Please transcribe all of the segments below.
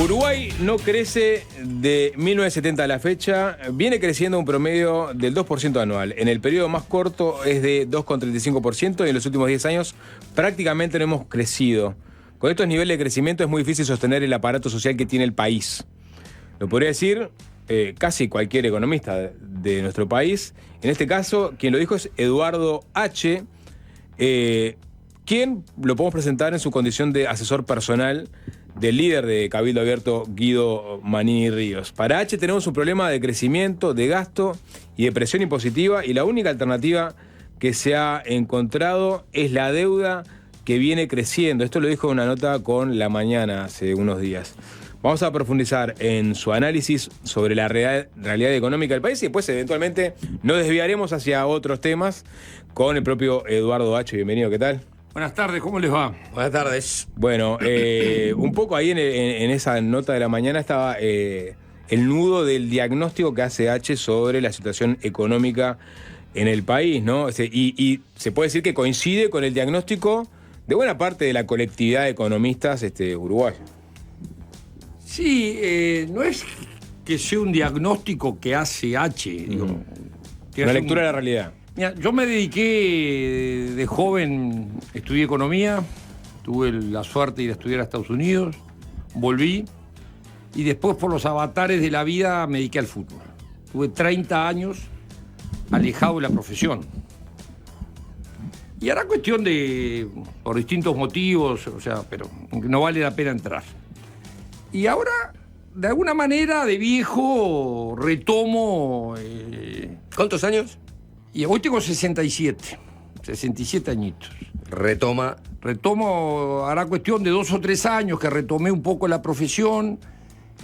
Uruguay no crece de 1970 a la fecha, viene creciendo un promedio del 2% anual. En el periodo más corto es de 2,35% y en los últimos 10 años prácticamente no hemos crecido. Con estos niveles de crecimiento es muy difícil sostener el aparato social que tiene el país. Lo podría decir casi cualquier economista de nuestro país. En este caso, quien lo dijo es Eduardo H., quien lo podemos presentar en su condición de asesor personal del líder de Cabildo Abierto, Guido Manini Ríos. Para H tenemos un problema de crecimiento, de gasto y de presión impositiva, y la única alternativa que se ha encontrado es la deuda que viene creciendo. Esto lo dijo en una nota con La Mañana hace unos días. Vamos a profundizar en su análisis sobre la realidad económica del país y después eventualmente nos desviaremos hacia otros temas con el propio Eduardo H. Bienvenido, ¿qué tal? Buenas tardes, ¿cómo les va? Buenas tardes. Bueno, un poco ahí en esa nota de La Mañana estaba el nudo del diagnóstico que hace H sobre la situación económica en el país, ¿no? Y se puede decir que coincide con el diagnóstico de buena parte de la colectividad de economistas uruguayos. Sí, no es que sea un diagnóstico que hace H, digo. Una lectura de la realidad. Mira, yo me dediqué de joven, estudié economía, tuve la suerte de ir a estudiar a Estados Unidos, volví y después por los avatares de la vida me dediqué al fútbol. Tuve 30 años alejado de la profesión. Y ahora cuestión de, por distintos motivos, o sea, pero no vale la pena entrar. Y ahora, de alguna manera, de viejo, retomo... ¿Cuántos años? Y hoy tengo 67 añitos. Retomo, hará cuestión de 2 o 3 años que retomé un poco la profesión.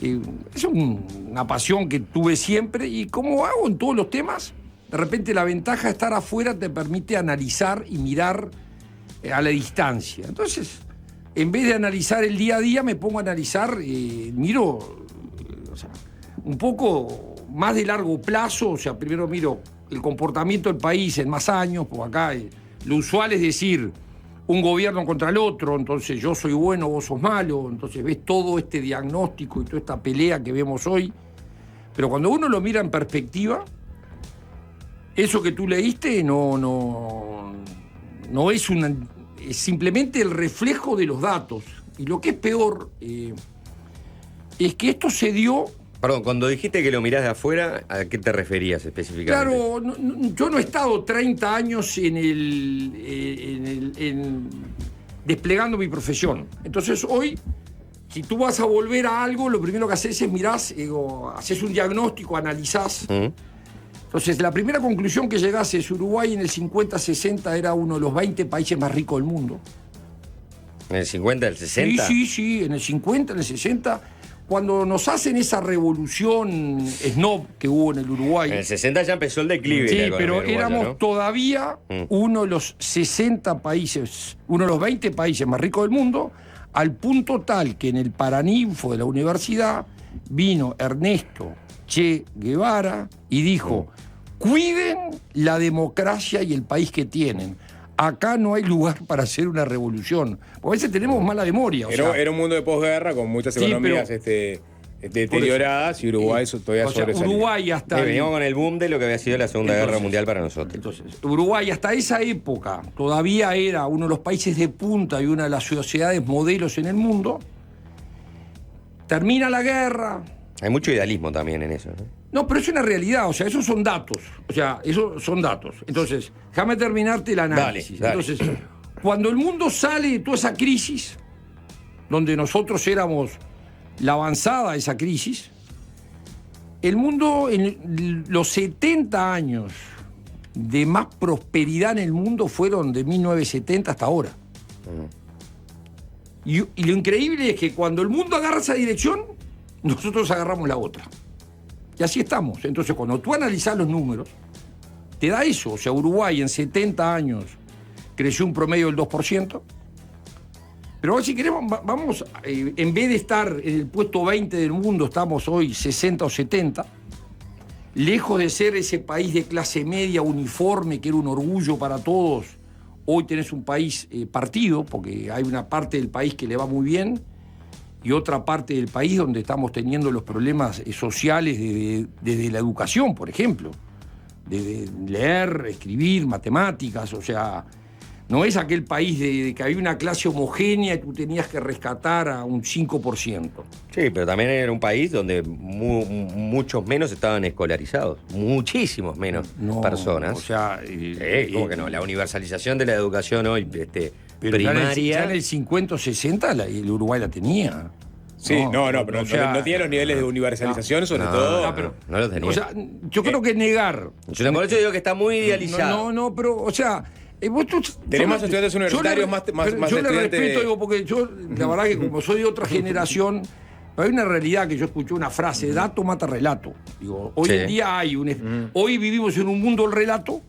Es una pasión que tuve siempre y como hago en todos los temas, de repente la ventaja de estar afuera te permite analizar y mirar a la distancia. Entonces, en vez de analizar el día a día, me pongo a analizar, miro un poco más de largo plazo, o sea, primero miro el comportamiento del país en más años, porque acá lo usual es decir un gobierno contra el otro, entonces yo soy bueno, vos sos malo, entonces ves todo este diagnóstico y toda esta pelea que vemos hoy, pero cuando uno lo mira en perspectiva, eso que tú leíste no es es simplemente el reflejo de los datos, y lo que es peor es que esto se dio. Perdón, cuando dijiste que lo mirás de afuera, ¿a qué te referías específicamente? Claro, yo no he estado 30 años desplegando mi profesión. Entonces hoy, si tú vas a volver a algo, lo primero que haces es mirás, haces un diagnóstico, analizás. Entonces, la primera conclusión que llegás es Uruguay en el 50-60 era uno de los 20 países más ricos del mundo. ¿En el 50, el 60? Sí, en el 50, en el 60... Cuando nos hacen esa revolución snob que hubo en el Uruguay... En el 60 ya empezó el declive. Sí, de la pero economía éramos uruguaya, ¿no? todavía uno de los 60 países, uno de los 20 países más ricos del mundo, al punto tal que en el Paraninfo de la universidad vino Ernesto Che Guevara y dijo, cuiden la democracia y el país que tienen. Acá no hay lugar para hacer una revolución. Porque a veces tenemos mala memoria. Era un mundo de posguerra con muchas economías deterioradas y Uruguay todavía sobresalía. Uruguay hasta... veníamos con el boom de lo que había sido la Segunda Guerra Mundial para nosotros. Entonces, Uruguay hasta esa época todavía era uno de los países de punta y una de las sociedades modelos en el mundo. Termina la guerra... Hay mucho idealismo también en eso, ¿no? No, pero es una realidad, o sea, esos son datos. Entonces, déjame terminarte el análisis. Dale. Entonces, cuando el mundo sale de toda esa crisis, donde nosotros éramos la avanzada de esa crisis, el mundo en los 70 años de más prosperidad en el mundo fueron de 1970 hasta ahora. Y lo increíble es que cuando el mundo agarra esa dirección, nosotros agarramos la otra. Y así estamos. Entonces, cuando tú analizás los números, te da eso. O sea, Uruguay en 70 años creció un promedio del 2%. Pero hoy, si queremos, vamos, en vez de estar en el puesto 20 del mundo, estamos hoy 60 o 70. Lejos de ser ese país de clase media uniforme, que era un orgullo para todos, hoy tenés un país partido, porque hay una parte del país que le va muy bien, y otra parte del país donde estamos teniendo los problemas sociales desde la educación, por ejemplo. De leer, escribir, matemáticas, o sea, no es aquel país de que había una clase homogénea y tú tenías que rescatar a un 5%. Sí, pero también era un país donde muchos menos estaban escolarizados. Muchísimos menos personas. O sea, ¿cómo que no? La universalización de la educación hoy pero primaria. ya en el 50 o 60 el Uruguay la tenía. Sí, pero o sea, no tiene los niveles de universalización, sobre todo. No los tenía. O sea, yo creo que negar. Por eso digo que está muy idealizado. No, pero, o sea. Tenemos estudiantes universitarios más yo le estudiantes respeto, digo, porque yo, la verdad que como soy de otra generación, hay una realidad que yo escuché una frase: dato mata relato. Digo, hoy en día hoy vivimos en un mundo del relato,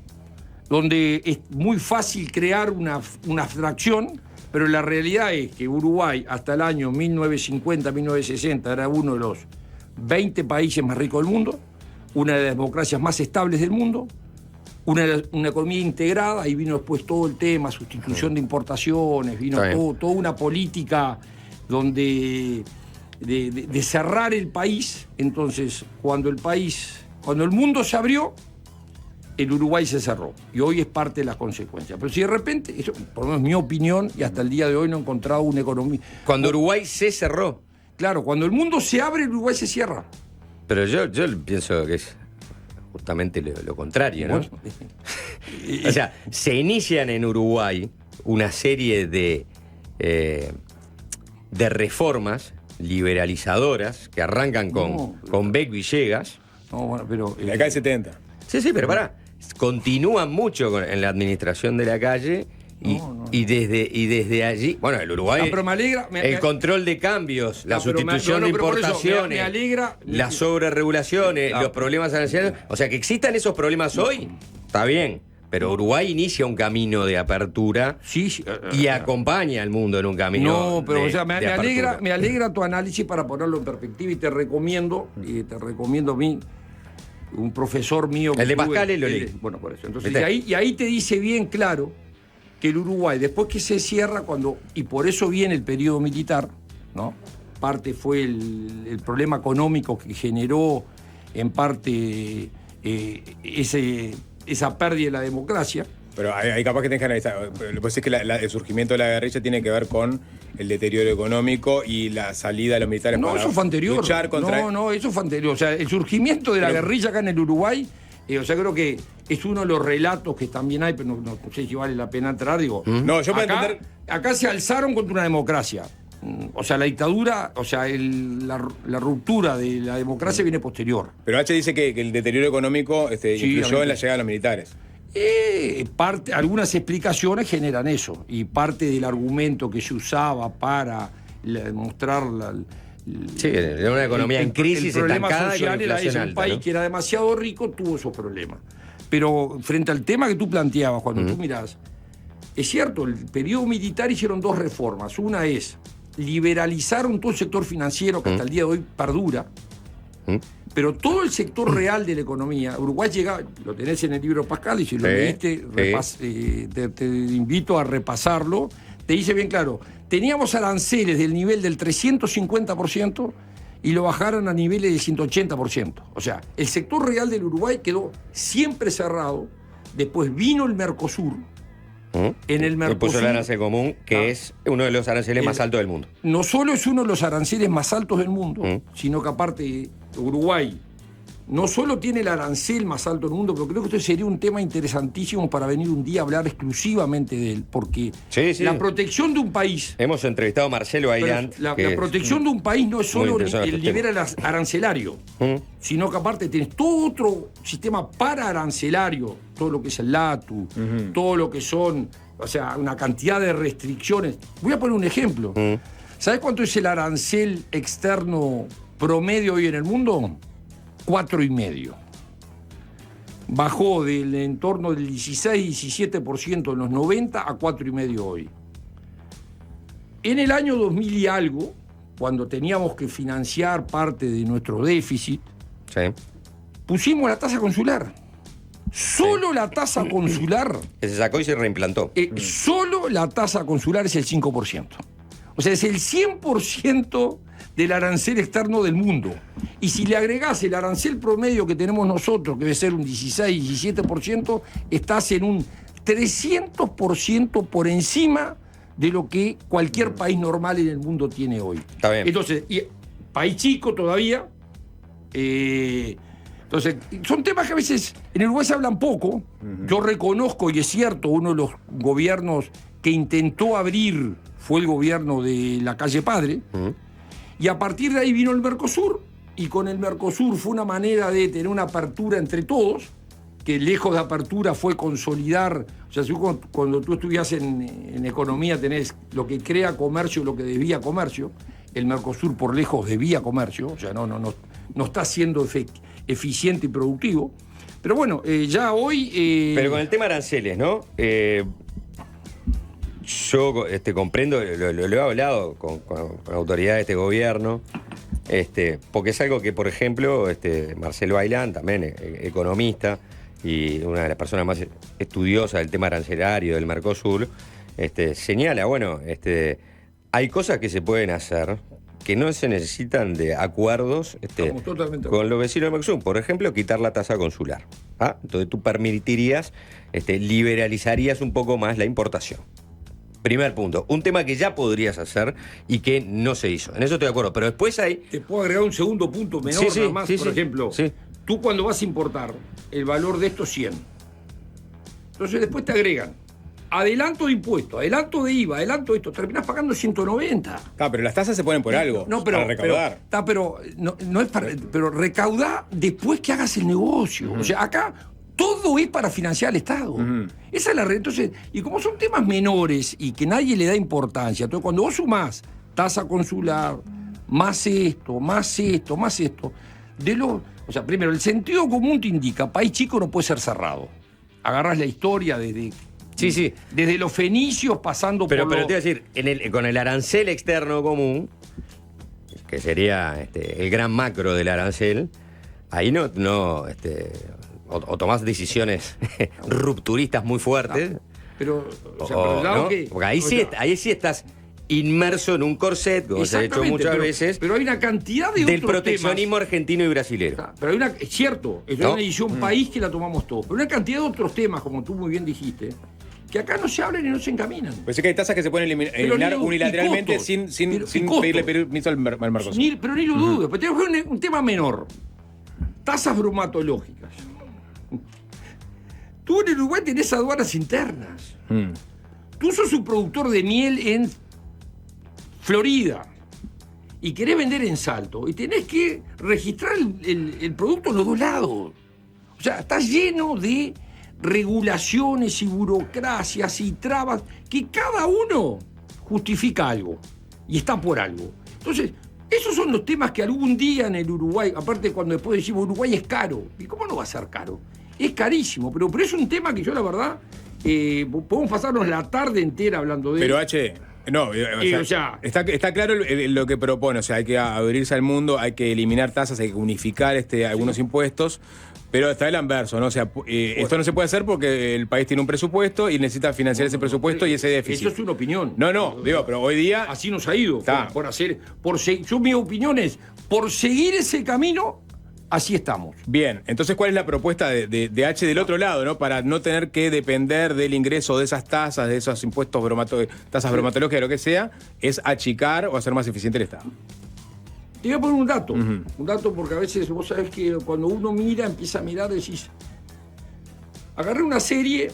donde es muy fácil crear una abstracción, pero la realidad es que Uruguay, hasta el año 1950, 1960, era uno de los 20 países más ricos del mundo, una de las democracias más estables del mundo, una economía integrada, y vino después todo el tema, sustitución de importaciones, vino toda una política donde de cerrar el país. Entonces, cuando el mundo se abrió, el Uruguay se cerró, y hoy es parte de las consecuencias. Pero si de repente, eso por lo menos mi opinión, y hasta el día de hoy no he encontrado una economía... Cuando Uruguay se cerró. Claro, cuando el mundo se abre, el Uruguay se cierra. Pero yo pienso que es justamente lo contrario, ¿no? O sea, se inician en Uruguay una serie de reformas liberalizadoras que arrancan con Beck Villegas. No, bueno, pero... De acá del 70. Sí, pero pará. Continúan mucho en la administración de la calle y desde allí, bueno, el Uruguay, pero me alegra, el control de cambios, la sustitución de importaciones, me alegra, las sobreregulaciones, los problemas arancelarios, o sea, que existan esos problemas hoy, está bien, pero Uruguay inicia un camino de apertura y acompaña al mundo en un camino. No, pero de, o sea, apertura. me alegra tu análisis para ponerlo en perspectiva, y te recomiendo a mí un profesor mío. El de Pascal lo leí. Bueno, por eso. Entonces, y ahí te dice bien claro que el Uruguay, después que se cierra, y por eso viene el periodo militar, ¿no? Parte fue el problema económico que generó, en parte, esa pérdida de la democracia. Pero ahí capaz que tenés que analizar. Pues es que el surgimiento de la guerrilla tiene que ver con el deterioro económico y la salida de los militares para eso fue anterior. luchar contra... No, eso fue anterior. O sea, el surgimiento de la guerrilla acá en el Uruguay, o sea, creo que es uno de los relatos que también hay, pero no sé si vale la pena entrar, digo. No, yo para entender... Acá se alzaron contra una democracia. O sea, la dictadura, o sea, la ruptura de la democracia viene posterior. Pero H dice que el deterioro económico influyó en la llegada de los militares. Algunas explicaciones generan eso, y parte del argumento que se usaba para mostrar era una economía en crisis, el problema estancada, social era ese, un país que era demasiado rico tuvo esos problemas. Pero frente al tema que tú planteabas, cuando tú mirás, es cierto, el periodo militar hicieron dos reformas. Una es liberalizaron todo el sector financiero, que hasta el día de hoy perdura. Pero todo el sector real de la economía, Uruguay llega, lo tenés en el libro Pascal, y si lo leíste, te invito a repasarlo, te dice bien claro, teníamos aranceles del nivel del 350% y lo bajaron a niveles del 180%. O sea, el sector real del Uruguay quedó siempre cerrado, después vino el Mercosur. En el Mercosur, puso el arancel común, que es uno de los aranceles más altos del mundo. No solo es uno de los aranceles más altos del mundo, sino que aparte Uruguay no solo tiene el arancel más alto del mundo, pero creo que esto sería un tema interesantísimo para venir un día a hablar exclusivamente de él, porque la protección de un país... Hemos entrevistado a Marcelo Ayrant. La protección de un país no es solo el nivel arancelario, sino que aparte tienes todo otro sistema paraarancelario, todo lo que es el LATU, todo lo que son, o sea, una cantidad de restricciones. Voy a poner un ejemplo. ¿Sabes cuánto es el arancel externo promedio hoy en el mundo? 4,5. Bajó del entorno del 16-17% en los 90 a 4,5 hoy. En el año 2000 y algo, cuando teníamos que financiar parte de nuestro déficit, pusimos la tasa consular. Solo la tasa consular... Que se sacó y se reimplantó. Solo la tasa consular es el 5%. O sea, es el 100% del arancel externo del mundo. Y si le agregás el arancel promedio que tenemos nosotros, que debe ser un 16-17%, estás en un 300% por encima de lo que cualquier país normal en el mundo tiene hoy. Está bien. Entonces, país chico todavía. Entonces, son temas que a veces en Uruguay se hablan poco. Yo reconozco, y es cierto, uno de los gobiernos que intentó abrir fue el gobierno de la calle Padre. Y a partir de ahí vino el Mercosur, y con el Mercosur fue una manera de tener una apertura entre todos, que lejos de apertura fue consolidar. O sea, cuando tú estudias en economía tenés lo que crea comercio y lo que desvía comercio. El Mercosur por lejos desvía comercio, o sea, no está siendo eficiente y productivo. Pero bueno, ya hoy... Pero con el tema aranceles, ¿no? Yo comprendo, lo he hablado con autoridades de este gobierno, porque es algo que, por ejemplo, Marcelo Bailán, también economista y una de las personas más estudiosas del tema arancelario del Mercosur, señala, bueno, hay cosas que se pueden hacer que no se necesitan de acuerdos con los vecinos del Mercosur. Por ejemplo, quitar la tasa consular. Entonces tú permitirías, liberalizarías un poco más la importación. Primer punto. Un tema que ya podrías hacer y que no se hizo. En eso estoy de acuerdo. Pero después hay... Te puedo agregar un segundo punto menor, nada más. Por ejemplo, tú cuando vas a importar, el valor de esto es 100. Entonces después te agregan adelanto de impuestos, adelanto de IVA, adelanto de esto, terminás pagando 190. Pero las tasas se ponen por algo, para recaudar. Pero no es para... Pero recaudá después que hagas el negocio. O sea, acá todo es para financiar al Estado. Esa es la red. Entonces, y como son temas menores y que nadie le da importancia, entonces cuando vos sumás tasa consular, más esto, o sea, primero, el sentido común te indica, país chico no puede ser cerrado. Agarrás la historia desde los fenicios pasando pero te voy a decir, con el arancel externo común, que sería el gran macro del arancel, ahí o tomás decisiones rupturistas muy fuertes. Porque ahí sí estás inmerso en un corset, como se ha hecho muchas veces. Pero hay una cantidad de del proteccionismo argentino y brasilero. Pero es cierto, es una decisión país que la tomamos todos. Pero hay una cantidad de otros temas, como tú muy bien dijiste, que acá no se hablan y no se encaminan. Pues es que hay tasas que se pueden eliminar unilateralmente sin pedirle permiso al Mercosur. Pero ni lo dudo. Pero tenemos un tema menor. Tasas bromatológicas. Tú en Uruguay tenés aduanas internas. Tú sos un productor de miel en Florida y querés vender en Salto y tenés que registrar el producto en los dos lados. O sea, estás lleno de regulaciones y burocracias y trabas que cada uno justifica algo y está por algo. Entonces, esos son los temas que algún día en el Uruguay, aparte cuando después decimos Uruguay es caro, ¿y cómo no va a ser caro? Es carísimo, pero es un tema que yo la verdad podemos pasarnos la tarde entera hablando de pero está claro lo que propone, o sea, hay que abrirse al mundo, hay que eliminar tasas, hay que unificar algunos impuestos. Pero está el anverso, ¿no? O sea, esto no se puede hacer porque el país tiene un presupuesto y necesita financiar ese presupuesto y ese déficit. Eso es una opinión. Pero hoy día... Así nos ha ido. Mi opinión es, por seguir ese camino, así estamos. Bien, entonces, ¿cuál es la propuesta de H del otro lado, ¿no? Para no tener que depender del ingreso de esas tasas, de esos impuestos tasas bromatológicas, lo que sea, es achicar o hacer más eficiente el Estado. Te voy a poner un dato porque a veces vos sabés que cuando uno empieza a mirar, decís, agarré una serie,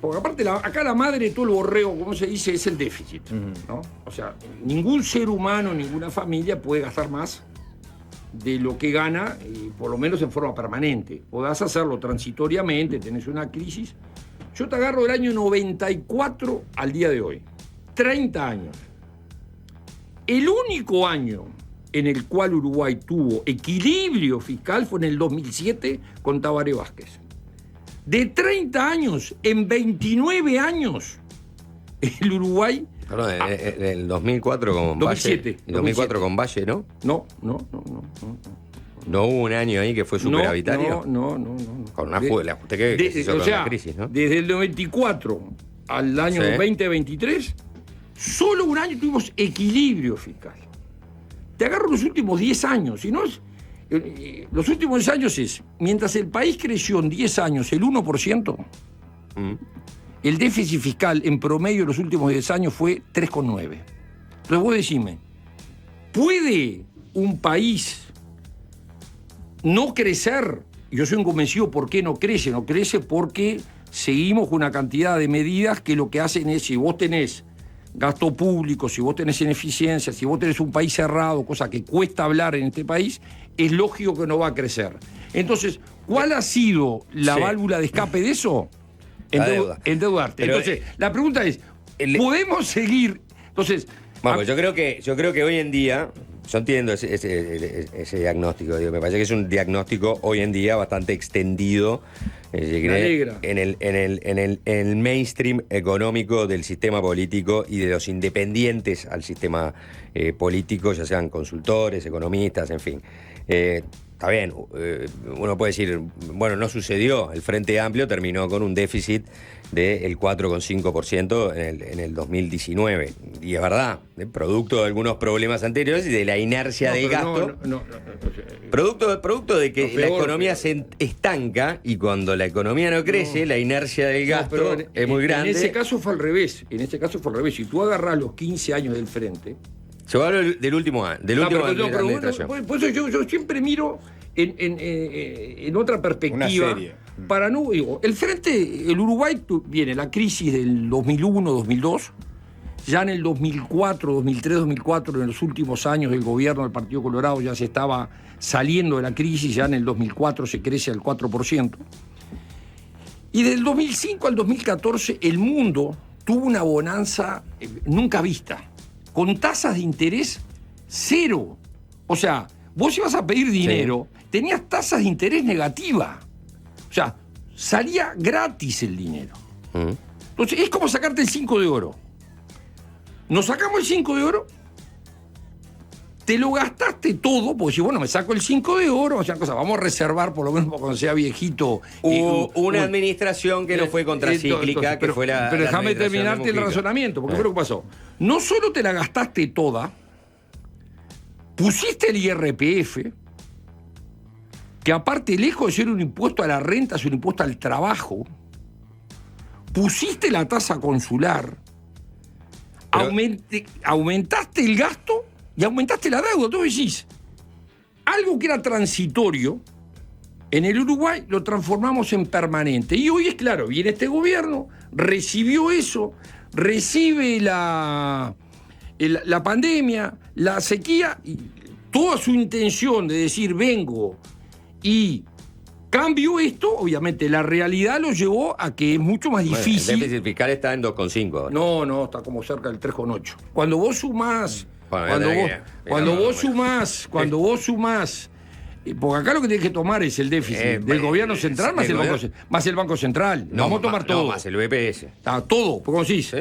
porque aparte acá la madre de todo el borrego, como se dice, es el déficit, ¿no? O sea, ningún ser humano, ninguna familia puede gastar más de lo que gana, por lo menos en forma permanente. Podás hacerlo transitoriamente, tenés una crisis. Yo te agarro del año 94 al día de hoy, 30 años. El único año en el cual Uruguay tuvo equilibrio fiscal fue en el 2007 con Tabaré Vázquez. De 30 años, en 29 años, el Uruguay... Perdón, el 2004 con 2007, Valle. El 2004 con Valle, ¿no? No. ¿No hubo un año ahí que fue superavitario? No. Con una usted que se hizo con la crisis, ¿no? Desde el 94 al año 2023, solo un año tuvimos equilibrio fiscal. te agarro los últimos 10 años, y no es... los últimos 10 años es, mientras el país creció en 10 años el 1%, el déficit fiscal en promedio en los últimos 10 años fue 3,9. Entonces vos decime, ¿puede un país no crecer? Yo soy un convencido por qué no crece. No crece porque seguimos con una cantidad de medidas que lo que hacen es, si vos tenés gasto público, si vos tenés ineficiencia, si vos tenés un país cerrado, cosa que cuesta hablar en este país, es lógico que no va a crecer. Entonces, ¿cuál ha sido la válvula de escape de eso? Endeudarte. Pero, entonces, la pregunta es, ¿podemos seguir? Entonces... Bueno, yo creo que hoy en día, yo entiendo ese diagnóstico, digo, me parece que es un diagnóstico hoy en día bastante extendido en el mainstream económico del sistema político y de los independientes al sistema político, ya sean consultores, economistas, en fin. Está bien, uno puede decir, bueno, no sucedió, el Frente Amplio terminó con un déficit del 4,5% en el 2019. Y es verdad, producto de algunos problemas anteriores y de la inercia del gasto. Producto de que la economía se estanca y cuando la economía no crece, la inercia del gasto es muy grande. En ese caso fue al revés. Si tú agarrás los 15 años del Frente... Yo hablo del último año, de la administración. Por eso yo siempre miro en otra perspectiva. Una serie. Para no, digo, el Frente, el Uruguay viene la crisis del 2001, 2002. Ya en el 2004, 2003, 2004, en los últimos años del gobierno del Partido Colorado ya se estaba saliendo de la crisis. Ya en el 2004 se crece al 4%. Y del 2005 al 2014 el mundo tuvo una bonanza nunca vista, con tasas de interés cero. O sea, vos ibas a pedir dinero, tenías tasas de interés negativa. O sea, salía gratis el dinero. Entonces, es como sacarte el 5 de oro. Nos sacamos el 5 de oro, te lo gastaste todo, porque si bueno, me saco el 5 de oro, o sea, vamos a reservar por lo menos para cuando sea viejito. Hubo una administración que no fue contracíclica, que fue la... Pero déjame terminarte el razonamiento, porque fue lo que pasó. No solo te la gastaste toda, pusiste el IRPF, que aparte, lejos de ser un impuesto a la renta, es un impuesto al trabajo, pusiste la tasa consular, aumentaste el gasto y aumentaste la deuda. Tú decís, algo que era transitorio, en el Uruguay lo transformamos en permanente. Y hoy es claro, viene este gobierno, recibió eso, recibe la pandemia, la sequía, y toda su intención de decir, vengo y cambio esto, obviamente la realidad lo llevó a que es mucho más difícil. El déficit fiscal está en 2,5 ahora. No, está como cerca del 3,8. Cuando vos sumás, cuando vos sumás, porque acá lo que tienes que tomar es el déficit del gobierno central más el Banco Central. No, vamos a tomar todo. No, más el BPS. Todo, porque vos decís,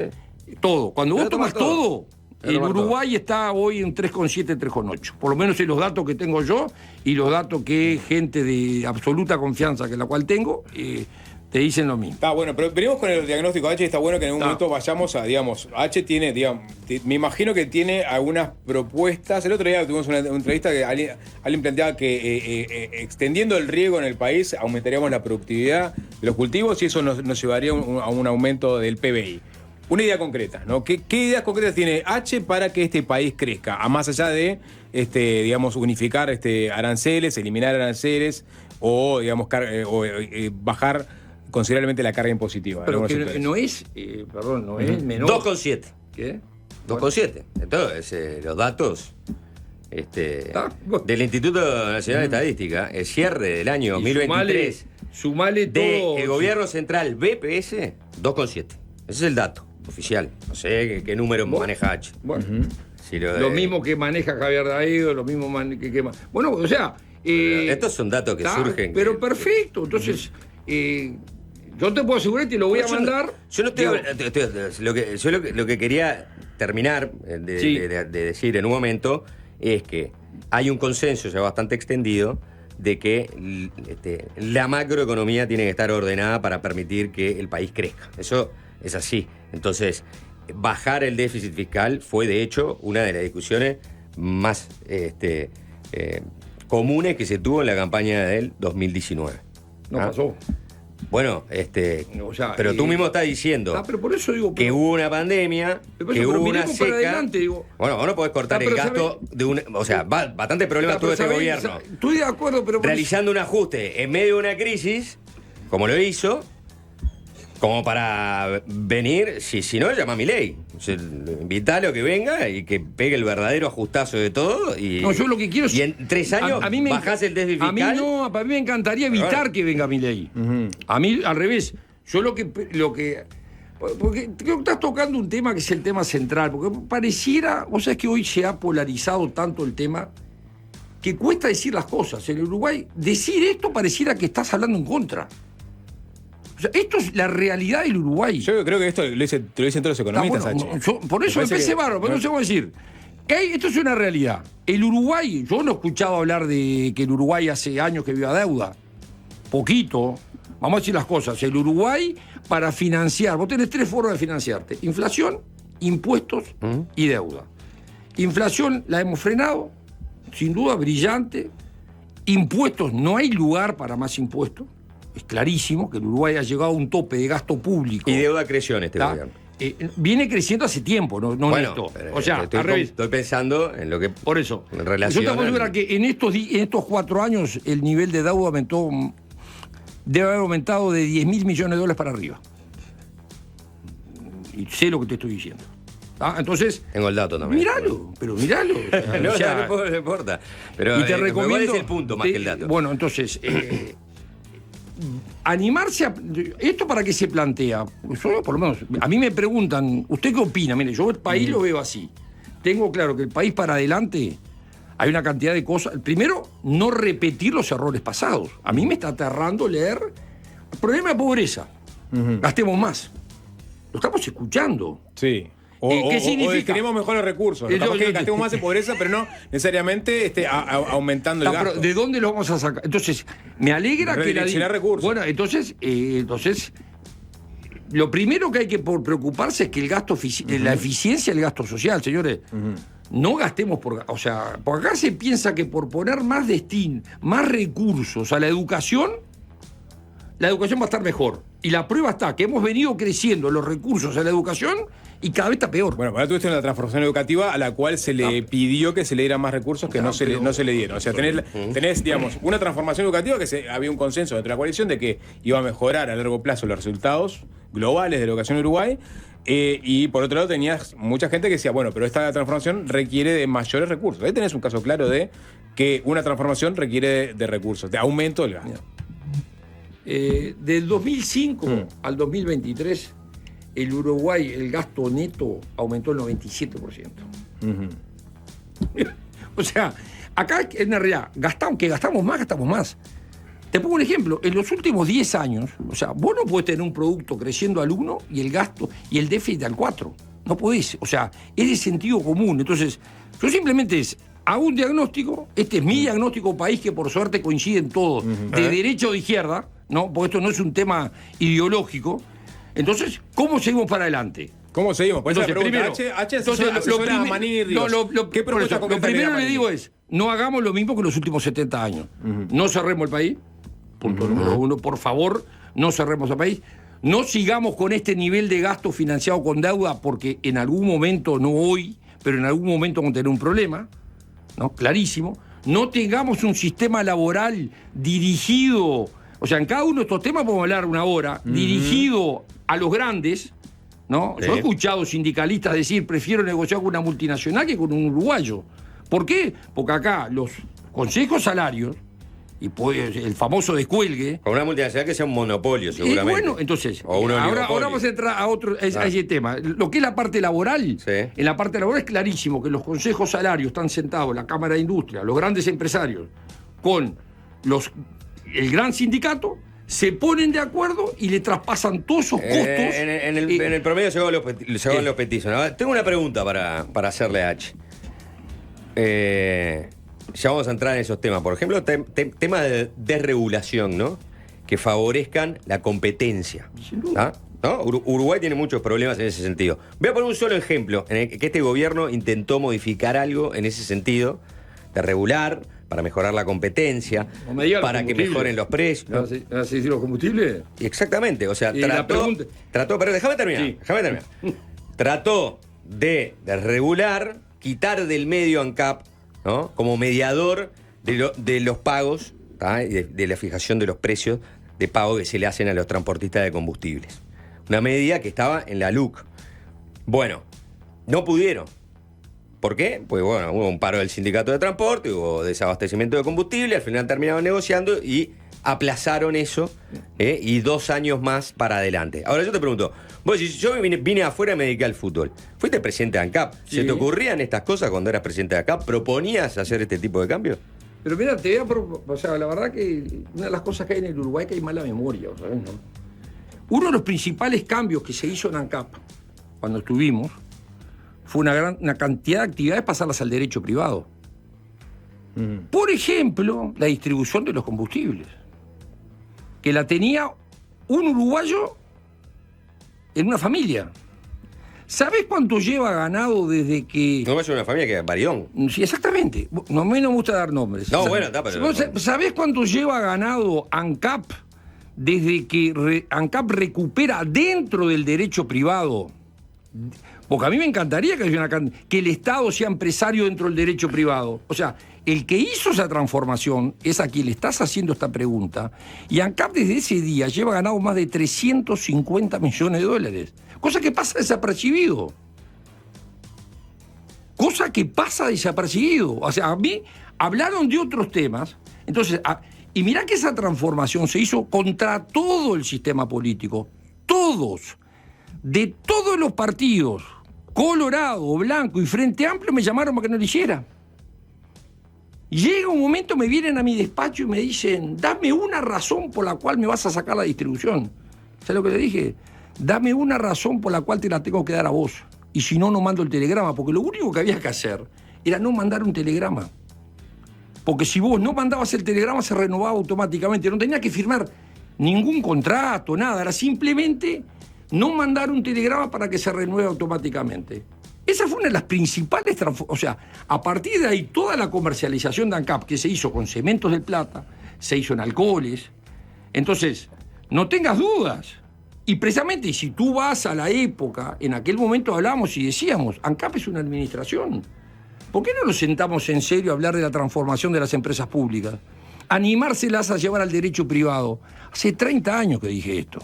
todo. Cuando vos tomás todo, el Uruguay está hoy en 3,7, 3,8. Por lo menos en los datos que tengo yo y los datos que gente de absoluta confianza, que la cual tengo, te dicen lo mismo. Está bueno, pero venimos con el diagnóstico H y está bueno que en algún momento vayamos a, digamos, H tiene, digamos, me imagino que tiene algunas propuestas. El otro día tuvimos una entrevista que alguien planteaba que extendiendo el riego en el país aumentaríamos la productividad de los cultivos y eso nos llevaría a un aumento del PBI. Una idea concreta, ¿no? ¿Qué ideas concretas tiene H para que este país crezca? A más allá de, digamos, unificar aranceles, eliminar aranceles o, digamos, bajar considerablemente la carga impositiva. Pero que no es, no es menor. 2,7. ¿Qué? 2,7. Entonces, los datos del Instituto Nacional de Estadística, el cierre del año 2023, sumale todo. El gobierno central BPS, 2,7. Ese es el dato oficial. No sé qué número maneja H. Bueno, lo mismo que maneja Javier Daído, lo mismo que bueno, o sea... estos son datos que surgen. Pero perfecto, entonces... yo te puedo asegurar que lo voy a mandar. Yo no estoy hablando. Lo que quería terminar de decir en un momento es que hay un consenso ya bastante extendido de que la macroeconomía tiene que estar ordenada para permitir que el país crezca. Eso es así. Entonces, bajar el déficit fiscal fue, de hecho, una de las discusiones más comunes que se tuvo en la campaña del 2019. No pasó. Bueno, O sea, pero tú mismo estás diciendo pero por eso digo, que hubo una pandemia, que hubo una miremos para seca. adelante, digo. Bueno, vos no podés cortar el gasto de una. O sea, bastantes problemas tuvo este gobierno. Estoy de acuerdo, pero. Realizando un ajuste en medio de una crisis, como lo hizo, como para venir, si no, llama a Milei. Invitalo a que venga y que pegue el verdadero ajustazo de todo. Y, no, yo lo que quiero es. Y en 3 años bajás el déficit fiscal. A mí me encantaría evitar que venga Milei. A mí, al revés. Yo lo que. Porque creo que estás tocando un tema que es el tema central. Porque pareciera. Vos sabés que hoy se ha polarizado tanto el tema que cuesta decir las cosas. En Uruguay, decir esto pareciera que estás hablando en contra. O sea, esto es la realidad del Uruguay. Yo creo que esto te lo dicen todos los economistas, Por eso empecé barro, pero no sé cómo decir. Esto es una realidad. El Uruguay, yo no he escuchado hablar de que el Uruguay hace años que vive a deuda. Poquito. Vamos a decir las cosas. El Uruguay, para financiar, vos tenés 3 formas de financiarte: inflación, impuestos y deuda. Inflación la hemos frenado, sin duda, brillante. Impuestos, no hay lugar para más impuestos. Es clarísimo que el Uruguay ha llegado a un tope de gasto público. Y deuda creció en este gobierno. Viene creciendo hace tiempo, no bueno, esto. O sea, al revés. Estoy pensando en lo que. Por eso. En relación. Yo te puedo asegurar que en estos 4 años el nivel de deuda aumentó. Debe haber aumentado de 10.000 millones de dólares para arriba. Y sé lo que te estoy diciendo. Entonces. Tengo el dato también. Míralo. No, o sea, no importa. Pero y te recomiendo, ¿cuál es el punto más que el dato? Bueno, entonces. Animarse a. ¿Esto para qué se plantea? Yo, por lo menos, a mí me preguntan, ¿usted qué opina? Mire, yo el país lo veo así. Tengo claro que el país para adelante hay una cantidad de cosas. Primero, no repetir los errores pasados. A mí me está aterrando leer. El problema de pobreza. Gastemos más. Lo estamos escuchando. Sí. ¿Qué significa? Queremos mejores recursos. Gastemos más en pobreza, pero no necesariamente aumentando el gasto. ¿De dónde lo vamos a sacar? Entonces, me alegra que redireccionar recursos. Bueno, entonces, lo primero que hay que preocuparse es que el gasto la eficiencia del gasto social, señores. No gastemos o sea, porque acá se piensa que por poner más más recursos a la educación va a estar mejor. Y la prueba está que hemos venido creciendo los recursos a la educación y cada vez está peor. Bueno, ahora tuviste una transformación educativa a la cual se le pidió que se le dieran más recursos que no se le dieron. O sea, tenés, digamos, una transformación educativa que había un consenso dentro de la coalición de que iba a mejorar a largo plazo los resultados globales de la educación en Uruguay. Y por otro lado tenías mucha gente que decía, bueno, pero esta transformación requiere de mayores recursos. Ahí tenés un caso claro de que una transformación requiere de recursos, de aumento del gasto. Del 2005 al 2023, el Uruguay, el gasto neto aumentó el 97%. O sea, acá en la realidad, aunque gastamos más. Te pongo un ejemplo, en los últimos 10 años, o sea, vos no podés tener un producto creciendo al 1 y el gasto y el déficit al 4. No podés, o sea, es de sentido común. Entonces, yo simplemente hago un diagnóstico, este es mi diagnóstico país, que por suerte coinciden todos, de derecha o de izquierda, ¿no? Porque esto no es un tema ideológico. Entonces, ¿cómo seguimos para adelante? ¿Cómo seguimos? Pues entonces, primero, ¿Qué propuesta lo primero le digo es, no hagamos lo mismo que los últimos 70 años. No cerremos el país. Punto número 1, por favor, no cerremos el país. No sigamos con este nivel de gasto financiado con deuda, porque en algún momento, no hoy, pero en algún momento vamos a tener un problema, ¿no? Clarísimo. No tengamos un sistema laboral dirigido, o sea, en cada uno de estos temas podemos hablar una hora, dirigido a los grandes, ¿no? Sí. Yo he escuchado sindicalistas decir, prefiero negociar con una multinacional que con un uruguayo. ¿Por qué? Porque acá los consejos salarios, y el famoso descuelgue. Con una multinacional que sea un monopolio, seguramente. Bueno, entonces, ahora vamos a entrar a ese tema. Lo que es la parte laboral, en la parte laboral es clarísimo que los consejos salarios están sentados en la Cámara de Industria, los grandes empresarios, con el gran sindicato, se ponen de acuerdo y le traspasan todos esos costos. En el promedio se van los petizos. ¿No? Tengo una pregunta para hacerle a H. Ya vamos a entrar en esos temas. Por ejemplo, tema de desregulación, ¿no? Que favorezcan la competencia. ¿no? Uruguay tiene muchos problemas en ese sentido. Voy a poner un solo ejemplo en el que este gobierno intentó modificar algo en ese sentido, de regular, para mejorar la competencia, No me diga los para que combustibles. mejoren los precios. ¿Vas a decir los combustibles? Exactamente, o sea, Y la pregunta- trató, pero déjame terminar, Sí. Trató de regular, quitar del medio ANCAP, ¿no? Como mediador de los pagos, ¿tá? Y de la fijación de los precios de pago que se le hacen a los transportistas de combustibles. Una medida que estaba en la LUC. Bueno, no pudieron. ¿Por qué? Pues bueno, hubo un paro del sindicato de transporte, hubo desabastecimiento de combustible, al final terminaron negociando y aplazaron eso, y 2 años más para adelante. Ahora yo te pregunto, vos decís, yo vine afuera y me dediqué al fútbol. Fuiste presidente de ANCAP. Sí. ¿Se te ocurrían estas cosas cuando eras presidente de ANCAP? ¿Proponías hacer este tipo de cambios? Pero mira, te voy a... O sea, la verdad que una de las cosas que hay en el Uruguay es que hay mala memoria, ¿sabes? ¿No? Uno de los principales cambios que se hizo en ANCAP, cuando estuvimos, fue una cantidad de actividades pasarlas al derecho privado. Por ejemplo, la distribución de los combustibles, que la tenía un uruguayo en una familia. ¿Sabés cuánto lleva ganado desde que...? No, es una familia que es Baridón. Sí, exactamente. No, a mí no me gusta dar nombres. No, bueno, está, pero... ¿Vos ¿Sabés cuánto lleva ganado ANCAP desde que ANCAP recupera dentro del derecho privado? Porque a mí me encantaría que el Estado sea empresario dentro del derecho privado. O sea, el que hizo esa transformación es a quien le estás haciendo esta pregunta. Y ANCAP desde ese día lleva ganado más de 350 millones de dólares. Cosa que pasa desapercibido. Cosa que pasa desapercibido. O sea, a mí hablaron de otros temas. Entonces, y mirá que esa transformación se hizo contra todo el sistema político. Todos. De todos los partidos, Colorado, Blanco y Frente Amplio, me llamaron para que no lo hiciera. Llega un momento, me vienen a mi despacho y me dicen, dame una razón por la cual me vas a sacar la distribución. ¿Sabes lo que le dije? Dame una razón por la cual te la tengo que dar a vos. Y si no, no mando el telegrama, porque lo único que había que hacer era no mandar un telegrama. Porque si vos no mandabas el telegrama, se renovaba automáticamente. No tenía que firmar ningún contrato, nada. Era simplemente no mandar un telegrama para que se renueve automáticamente. Esa fue una de las principales transformaciones. O sea, a partir de ahí, toda la comercialización de ANCAP que se hizo con Cementos del Plata, se hizo en alcoholes. Entonces, no tengas dudas. Y precisamente, si tú vas a la época, en aquel momento hablábamos y decíamos, ANCAP es una administración. ¿Por qué no nos sentamos en serio a hablar de la transformación de las empresas públicas? Animárselas a llevar al derecho privado. Hace 30 años que dije esto.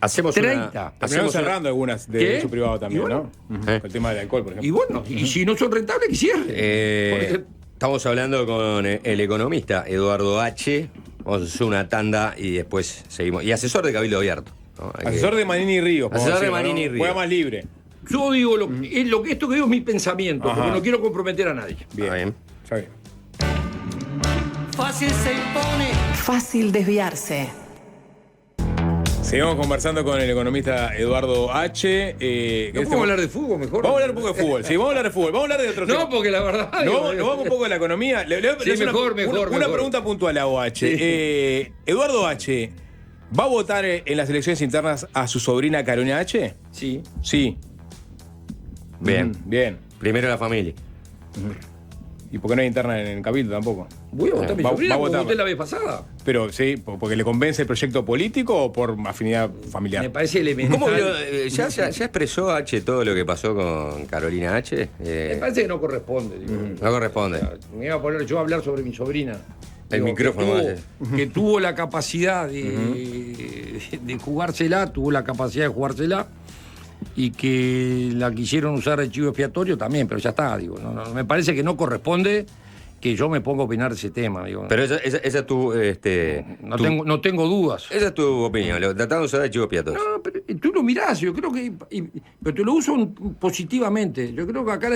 Hacemos 30. Terminamos cerrando algunas de ¿Qué? derecho privado también, Y bueno, ¿no? Con el tema del alcohol, por ejemplo. Y bueno, y si no son rentables, que cierren. Estamos hablando con el economista Eduardo H. Vamos a hacer una tanda y después seguimos. Y asesor de Cabildo Abierto, ¿no? Asesor de Manini Ríos. podemos Asesor de decirlo, Manini ¿no? Ríos. Juega más libre. Yo digo, esto que digo es mi pensamiento, Ajá. porque no quiero comprometer a nadie. Bien. Bien. Está bien. Fácil se impone. Fácil desviarse. Seguimos conversando con el economista Eduardo H. ¿No podemos hablar de fútbol mejor? Vamos a hablar un poco de fútbol, sí, vamos a hablar de fútbol, vamos a hablar de otro tema. No, porque la verdad... Nos vamos un poco de la economía. Le Sí, hacer mejor. Una pregunta puntual a OH. Sí. Eduardo H. ¿Va a votar en las elecciones internas a su sobrina Carolina H? Sí. Sí. Bien. Bien. Primero la familia. ¿Y por qué no hay interna en el Cabildo tampoco? Voy a votar a mi Va- sobrina va a como votar. voté la vez pasada. Pero sí, porque le convence el proyecto político o por afinidad familiar. Me parece elemental. ¿Cómo ya expresó H todo lo que pasó con Carolina H? Me parece que no corresponde. Digo. No corresponde. Me iba a poner yo a hablar sobre mi sobrina. El micrófono que tuvo la capacidad de jugársela, tuvo la capacidad de jugársela, y que la quisieron usar de chivo expiatorio también, pero ya está, digo. No, me parece que no corresponde que yo me ponga a opinar de ese tema, digo. Pero esa es tu... no tengo dudas. Esa es tu opinión, tratando de usar de chivo expiatorio. No, pero tú lo mirás, yo creo que... pero te lo uso positivamente. Yo creo que acá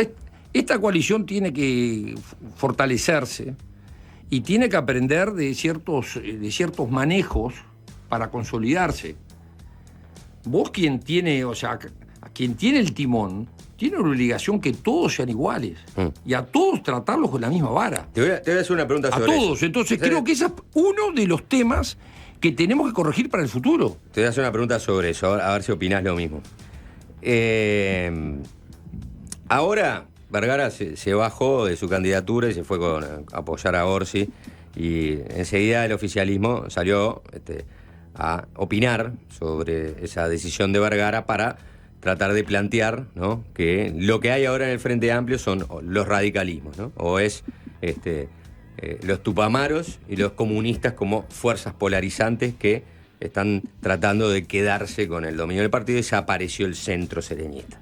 esta coalición tiene que fortalecerse y tiene que aprender de ciertos manejos para consolidarse. Vos quien tiene, o sea, quien tiene el timón, tiene la obligación que todos sean iguales. Y a todos tratarlos con la misma vara. Te voy a hacer una pregunta A sobre todos. eso. Entonces creo que ese es uno de los temas que tenemos que corregir para el futuro. Te voy a hacer una pregunta sobre eso, a ver si opinás lo mismo. Ahora Vergara se bajó de su candidatura y se fue a apoyar a Orsi, y enseguida el oficialismo salió a opinar sobre esa decisión de Vergara para tratar de plantear, ¿no?, que lo que hay ahora en el Frente Amplio son los radicalismos, ¿no? O es los tupamaros y los comunistas como fuerzas polarizantes que están tratando de quedarse con el dominio del partido, y desapareció el centro sereñista.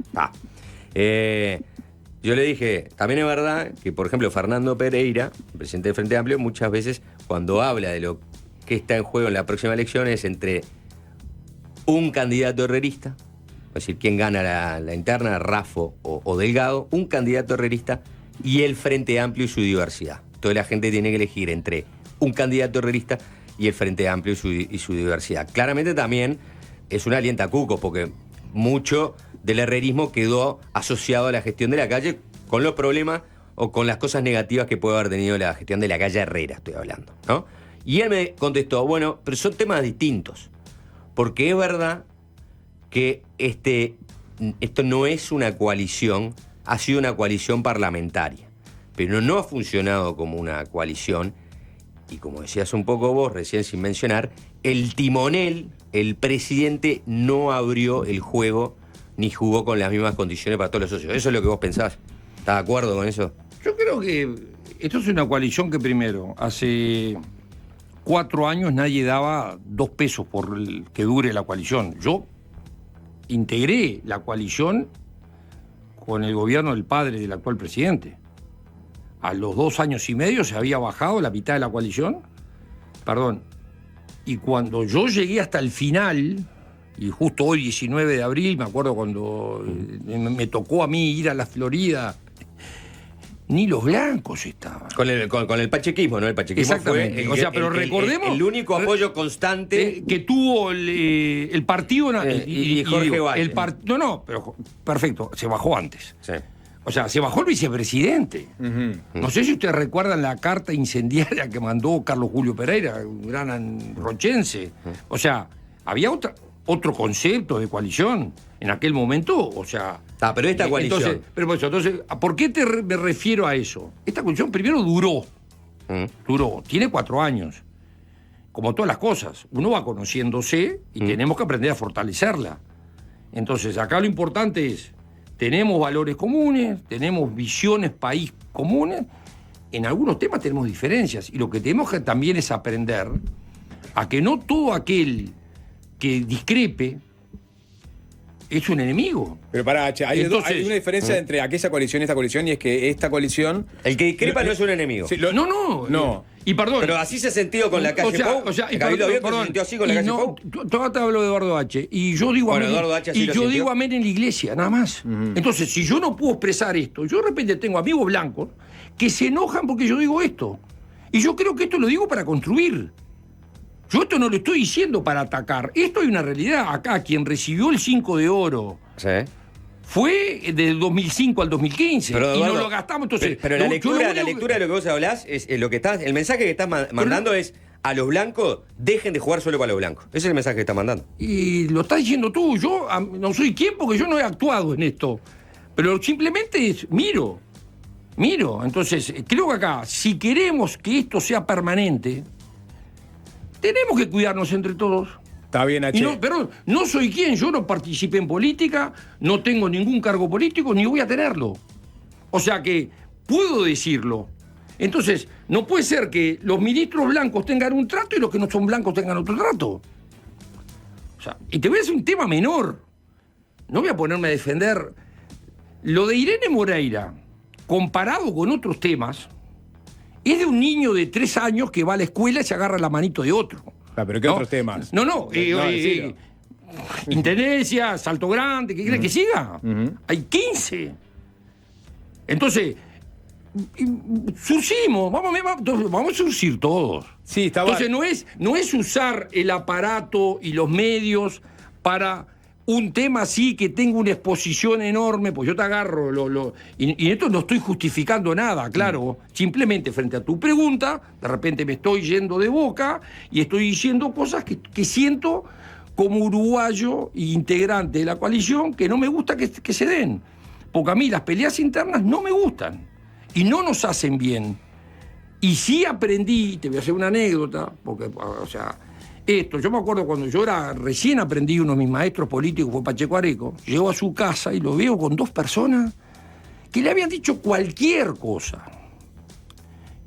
Yo le dije, también es verdad que, por ejemplo, Fernando Pereira, presidente del Frente Amplio, muchas veces cuando habla de lo que está en juego en la próxima elección es entre un candidato herrerista, es decir, quién gana la interna, Raffo o Delgado, un candidato herrerista y el Frente Amplio y su diversidad. Toda la gente tiene que elegir entre un candidato herrerista y el Frente Amplio y su diversidad. Claramente también es un alientacuco, porque mucho del herrerismo quedó asociado a la gestión de la calle, con los problemas o con las cosas negativas que puede haber tenido la gestión de la calle Herrera, estoy hablando, ¿no? Y él me contestó, bueno, pero son temas distintos, porque es verdad que esto no es una coalición, ha sido una coalición parlamentaria, pero no ha funcionado como una coalición, y como decías un poco vos recién sin mencionar, el timonel, el presidente, no abrió el juego ni jugó con las mismas condiciones para todos los socios. ¿Eso es lo que vos pensás? ¿Estás de acuerdo con eso? Yo creo que esto es una coalición que, primero, hace 4 años nadie daba 2 pesos por que dure la coalición. Yo integré la coalición con el gobierno del padre del actual presidente. A los 2 años y medio se había bajado la mitad de la coalición. Perdón. Y cuando yo llegué hasta el final, y justo hoy, 19 de abril, me acuerdo cuando me tocó a mí ir a la Florida, ni los blancos estaban. Con el pachequismo, ¿no? El pachequismo fue pero recordemos el único apoyo constante que tuvo el partido y Jorge Valle. Pero perfecto, se bajó antes. Sí. O sea, se bajó el vicepresidente. No sé si ustedes recuerdan la carta incendiaria que mandó Carlos Julio Pereira, un gran rochense. O sea, había otro concepto de coalición en aquel momento, o sea... pero esta coalición... Entonces, ¿por qué me refiero a eso? Esta coalición primero duró. Tiene 4 años. Como todas las cosas, uno va conociéndose y tenemos que aprender a fortalecerla. Entonces, acá lo importante es, tenemos valores comunes, tenemos visiones país comunes, en algunos temas tenemos diferencias, y lo que tenemos que también es aprender a que no todo aquel que discrepe es un enemigo. Pero pará, hay una diferencia entre aquella coalición y esta coalición, y es que esta coalición... El que discrepa no es un enemigo. Sí, No. Y perdón. Pero así se ha sentido con la calle Pou. Cabildo Abierto se sintió así con la calle Pou. Tú te hablo de Eduardo H. Y yo digo amén en la iglesia, nada más. Entonces, si yo no puedo expresar esto, yo de repente tengo amigos blancos que se enojan porque yo digo esto. Y yo creo que esto lo digo para construir. Yo esto no lo estoy diciendo para atacar. Esto es una realidad. Acá, quien recibió el 5 de oro fue del 2005 al 2015. Pero, Eduardo, y no lo gastamos. Entonces, pero la lectura de lo que vos hablás es lo que estás. El mensaje que estás mandando es: a los blancos, dejen de jugar solo para los blancos. Ese es el mensaje que estás mandando. Y lo estás diciendo tú. Yo no soy quien, porque yo no he actuado en esto. Pero simplemente miro. Entonces, creo que acá, si queremos que esto sea permanente, tenemos que cuidarnos entre todos. Está bien, H. No soy quien, yo no participé en política, no tengo ningún cargo político, ni voy a tenerlo. O sea que puedo decirlo. Entonces, no puede ser que los ministros blancos tengan un trato y los que no son blancos tengan otro trato. O sea, y te voy a decir un tema menor. No voy a ponerme a defender. Lo de Irene Moreira, comparado con otros temas, es de un niño de 3 años que va a la escuela y se agarra la manito de otro. ¿Pero qué otros temas? Intendencia, Salto Grande, ¿qué quiere que siga? Hay 15. Entonces, surcimos, vamos a surcir todos. Sí, está Entonces no es usar el aparato y los medios para un tema así que tenga una exposición enorme, pues yo te agarro, y esto no estoy justificando nada, claro, simplemente frente a tu pregunta, de repente me estoy yendo de boca y estoy diciendo cosas que siento como uruguayo e integrante de la coalición que no me gusta que se den, porque a mí las peleas internas no me gustan y no nos hacen bien. Y sí aprendí, te voy a hacer una anécdota, porque, o sea, yo me acuerdo cuando yo recién aprendí, uno de mis maestros políticos fue Pacheco Areco, llego a su casa y lo veo con 2 personas que le habían dicho cualquier cosa.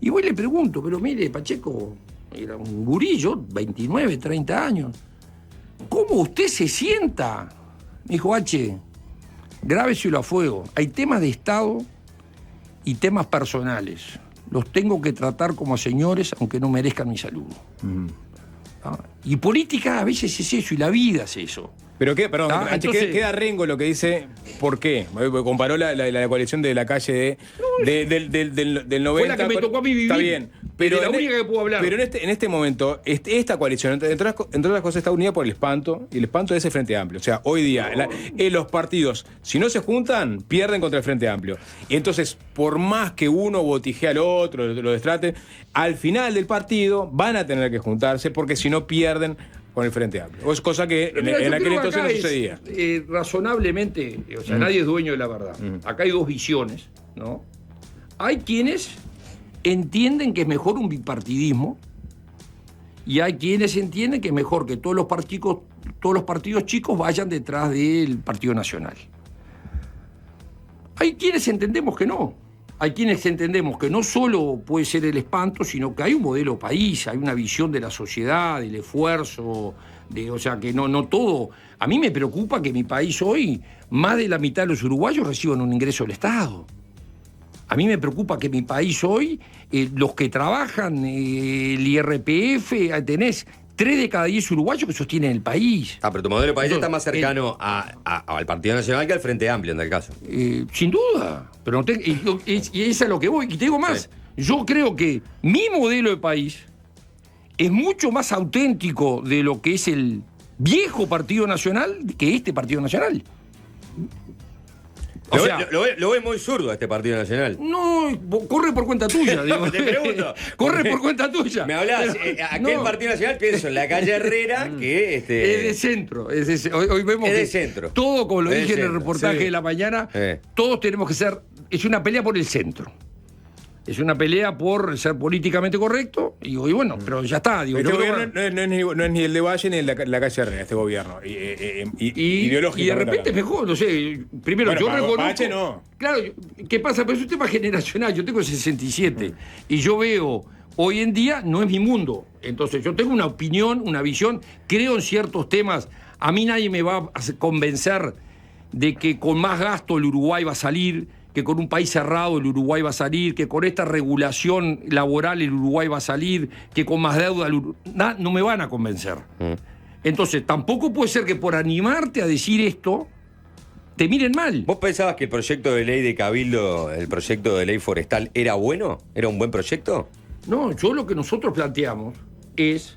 Y voy y le pregunto, pero mire, Pacheco, era un gurillo, 29, 30 años, ¿cómo usted se sienta? Me dijo, grábeselo a fuego, hay temas de Estado y temas personales. Los tengo que tratar como señores, aunque no merezcan mi saludo. Y política a veces es eso, y la vida es eso. Pero qué, perdón, entonces, queda rengo lo que dice, ¿por qué? Comparó la coalición de la calle del 90. Fue la que me tocó a mí vivir. Está bien. Pero la única que puedo hablar. Pero en este momento, esta coalición, entre otras cosas, está unida por el espanto, y el espanto es el Frente Amplio. O sea, hoy día, los partidos, si no se juntan, pierden contra el Frente Amplio. Y entonces, por más que uno botijee al otro, lo destrate, al final del partido van a tener que juntarse, porque si no pierden con el Frente Amplio. Es cosa que en aquel entonces no sucedía. Razonablemente, o sea, nadie es dueño de la verdad. Acá hay 2 visiones, ¿no? Hay quienes entienden que es mejor un bipartidismo y hay quienes entienden que es mejor que todos los partidos chicos vayan detrás del Partido Nacional. Hay quienes entendemos que no. Hay quienes entendemos que no solo puede ser el espanto, sino que hay un modelo país, hay una visión de la sociedad, del esfuerzo, o sea, que no todo. A mí me preocupa que mi país hoy, más de la mitad de los uruguayos reciban un ingreso del Estado. A mí me preocupa que mi país hoy, los que trabajan, el IRPF, tenés 3 de cada 10 uruguayos que sostienen el país. Pero tu modelo de país está más cercano al Partido Nacional que al Frente Amplio, en tal caso. Sin duda. Pero y eso es a lo que voy. Y te digo más. Sí. Yo creo que mi modelo de país es mucho más auténtico de lo que es el viejo Partido Nacional que este Partido Nacional. Lo ves muy zurdo a este Partido Nacional. No, corre por cuenta tuya. Digo. Te pregunto. Corre por cuenta tuya. Me hablás, aquel Partido Nacional, pienso en la calle Herrera, que es de centro. Hoy vemos es que de centro. Todo, como lo dije en el reportaje de la mañana, todos tenemos que ser. Es una pelea por el centro. Es una pelea por ser políticamente correcto. Y bueno, pero ya está. Digo, este gobierno no es ni el de Valle ni el de la calle Herrera, este gobierno. Ideológico. Y de repente es mejor. No sé, primero yo reconozco. Valle no. Claro, ¿qué pasa? Pero es un tema generacional. Yo tengo 67. Y yo veo, hoy en día no es mi mundo. Entonces yo tengo una opinión, una visión. Creo en ciertos temas. A mí nadie me va a convencer de que con más gasto el Uruguay va a salir, que con un país cerrado el Uruguay va a salir, que con esta regulación laboral el Uruguay va a salir, que con más deuda no me van a convencer. Entonces, tampoco puede ser que por animarte a decir esto, te miren mal. ¿Vos pensabas que el proyecto de ley de Cabildo, el proyecto de ley forestal, era bueno? ¿Era un buen proyecto? No, lo que nosotros planteamos es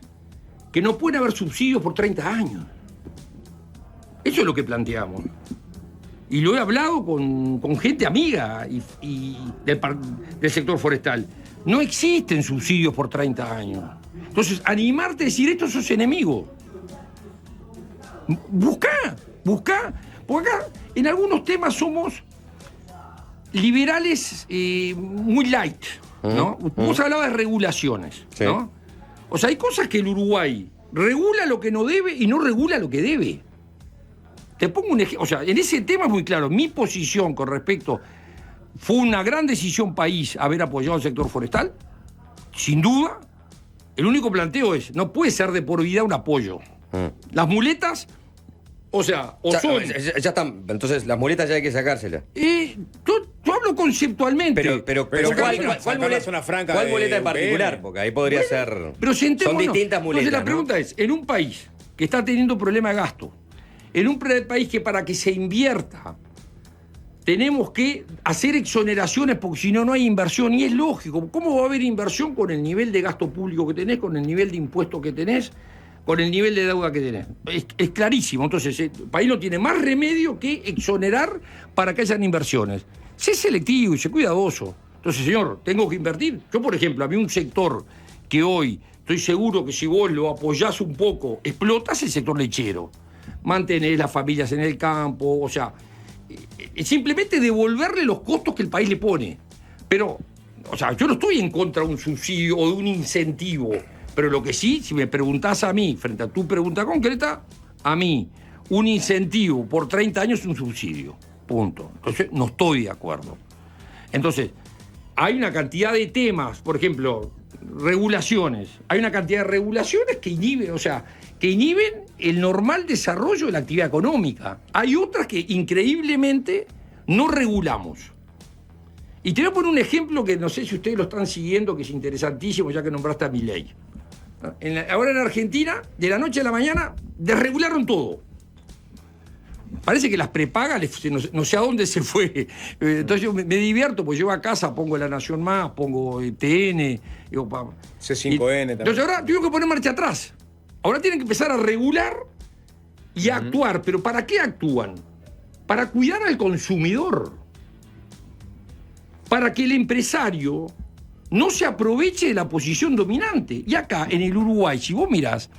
que no pueden haber subsidios por 30 años. Eso es lo que planteamos. Y lo he hablado con gente amiga y del sector forestal. No existen subsidios por 30 años. Entonces, animarte a decir esto, sos enemigo. Buscá. Porque acá, en algunos temas somos liberales muy light, ¿no? Vos hablabas de regulaciones, sí, ¿no? O sea, hay cosas que el Uruguay regula lo que no debe y no regula lo que debe. Te pongo un ejemplo, o sea, en ese tema es muy claro. Mi posición con respecto, fue una gran decisión país haber apoyado al sector forestal, sin duda. El único planteo es, no puede ser de por vida un apoyo. Las muletas, o sea, son... Ya están, entonces las muletas ya hay que sacárselas. Yo hablo conceptualmente. Pero ¿cuál muleta en particular? Porque ahí podría ser... Pero son distintas muletas, entonces la pregunta es, en un país que está teniendo problema de gasto, en un país que para que se invierta tenemos que hacer exoneraciones porque si no, no hay inversión. Y es lógico. ¿Cómo va a haber inversión con el nivel de gasto público que tenés, con el nivel de impuestos que tenés? con el nivel de deuda que tenés. Es clarísimo. Entonces, el país no tiene más remedio que exonerar para que hayan inversiones. Sé selectivo y sé cuidadoso. Entonces, señor, tengo que invertir. Yo, por ejemplo, a mí un sector que hoy estoy seguro que si vos lo apoyás un poco, explotás el sector lechero. Mantenés las familias en el campo, o sea, simplemente devolverle los costos que el país le pone. Pero, o sea, yo no estoy en contra de un subsidio o de un incentivo, pero lo que sí, si me preguntás a mí, frente a tu pregunta concreta, a mí, un incentivo por 30 años es un subsidio, punto. Entonces, no estoy de acuerdo. Entonces, hay una cantidad de temas, por ejemplo, regulaciones. Hay una cantidad de regulaciones que inhiben, o sea, que inhiben el normal desarrollo de la actividad económica. Hay otras que increíblemente no regulamos. Y te voy a poner un ejemplo que no sé si ustedes lo están siguiendo, que es interesantísimo, ya que nombraste a Milei. Ahora en Argentina, de la noche a la mañana, desregularon todo. Parece que las prepagas, no sé a dónde se fue. Entonces yo me divierto, pues yo a casa pongo La Nación Más, pongo TN. C5N también. Entonces ahora tengo que poner marcha atrás. Ahora tienen que empezar a regular y a actuar. ¿Pero para qué actúan? Para cuidar al consumidor. Para que el empresario no se aproveche de la posición dominante. Y acá, en el Uruguay, si vos mirás,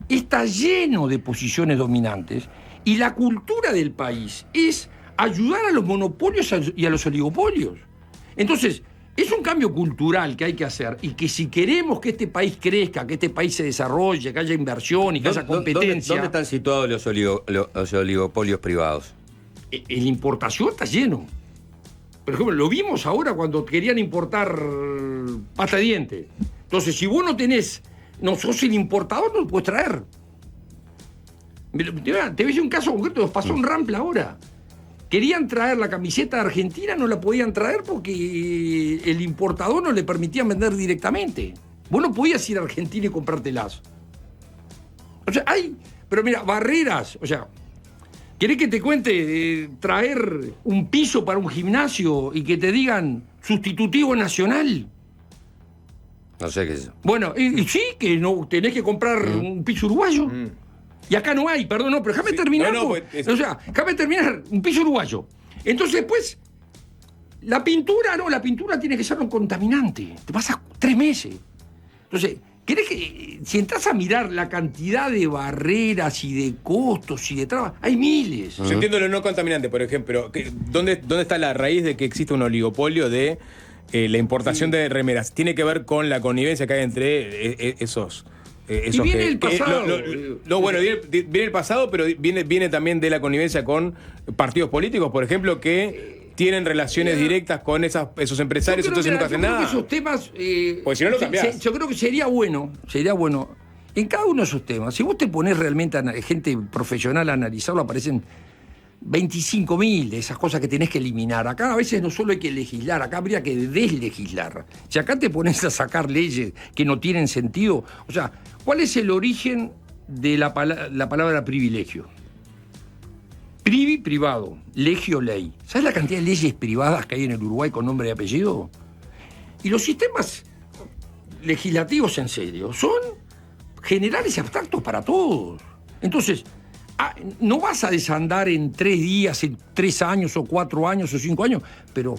está lleno de posiciones dominantes. Y la cultura del país es ayudar a los monopolios y a los oligopolios. Entonces, es un cambio cultural que hay que hacer y que si queremos que este país crezca, que este país se desarrolle, que haya inversión y que haya competencia... ¿Dónde están situados los oligopolios privados? En la importación está lleno. Por ejemplo, lo vimos ahora cuando querían importar pasta de dientes. Entonces, si vos no sos el importador, no lo puedes traer. Te ves un caso concreto, nos pasó en Rampla ahora. Querían traer la camiseta de Argentina, no la podían traer porque el importador no le permitía vender directamente. Vos no podías ir a Argentina y comprártelas. O sea, pero mira, barreras, o sea, ¿querés que te cuente traer un piso para un gimnasio y que te digan sustitutivo nacional? No sé qué es eso. Bueno, y sí, que no tenés que comprar un piso uruguayo. Y acá no hay, perdón, no, pero déjame terminar. O sea, déjame terminar, un piso uruguayo. Entonces, pues, la pintura tiene que ser un contaminante. Te pasas 3 meses. Entonces, ¿querés que, si entras a mirar la cantidad de barreras y de costos y de trabas, hay miles? Yo entiendo lo no contaminante, por ejemplo. ¿Dónde está la raíz de que existe un oligopolio de la importación de remeras? Tiene que ver con la connivencia que hay entre esos... y viene el pasado. Viene el pasado, pero viene también de la connivencia con partidos políticos, por ejemplo, que tienen relaciones directas con esos empresarios, entonces nunca hacen nada. Esos temas, pues si no lo cambiás. yo creo que sería bueno, en cada uno de esos temas, si vos te ponés realmente a gente profesional a analizarlo, aparecen 25.000 de esas cosas que tenés que eliminar. Acá a veces no solo hay que legislar, acá habría que deslegislar. Si acá te pones a sacar leyes que no tienen sentido, o sea, ¿cuál es el origen de la palabra privilegio? Privado, legio, ley. ¿Sabes la cantidad de leyes privadas que hay en el Uruguay con nombre y apellido? Y los sistemas legislativos, en serio, son generales y abstractos para todos. Entonces, no vas a desandar en 3 días, en 3 años, o 4 años, o 5 años, pero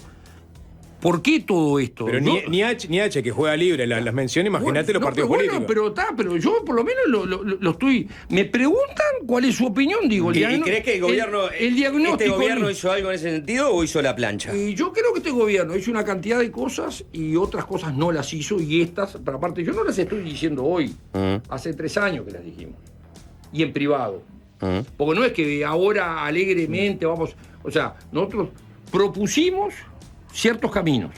¿por qué todo esto? Pero ¿no? ni H, que juega libre las menciones, imagínate los partidos políticos. Pero yo por lo menos lo estoy... Me preguntan cuál es su opinión, digo. ¿Y crees que el gobierno, este gobierno hizo algo en ese sentido o hizo la plancha? Yo creo que este gobierno hizo una cantidad de cosas y otras cosas no las hizo, y estas, pero aparte, yo no las estoy diciendo hoy. Hace 3 años que las dijimos. Y en privado. Porque no es que ahora alegremente vamos... O sea, nosotros propusimos ciertos caminos.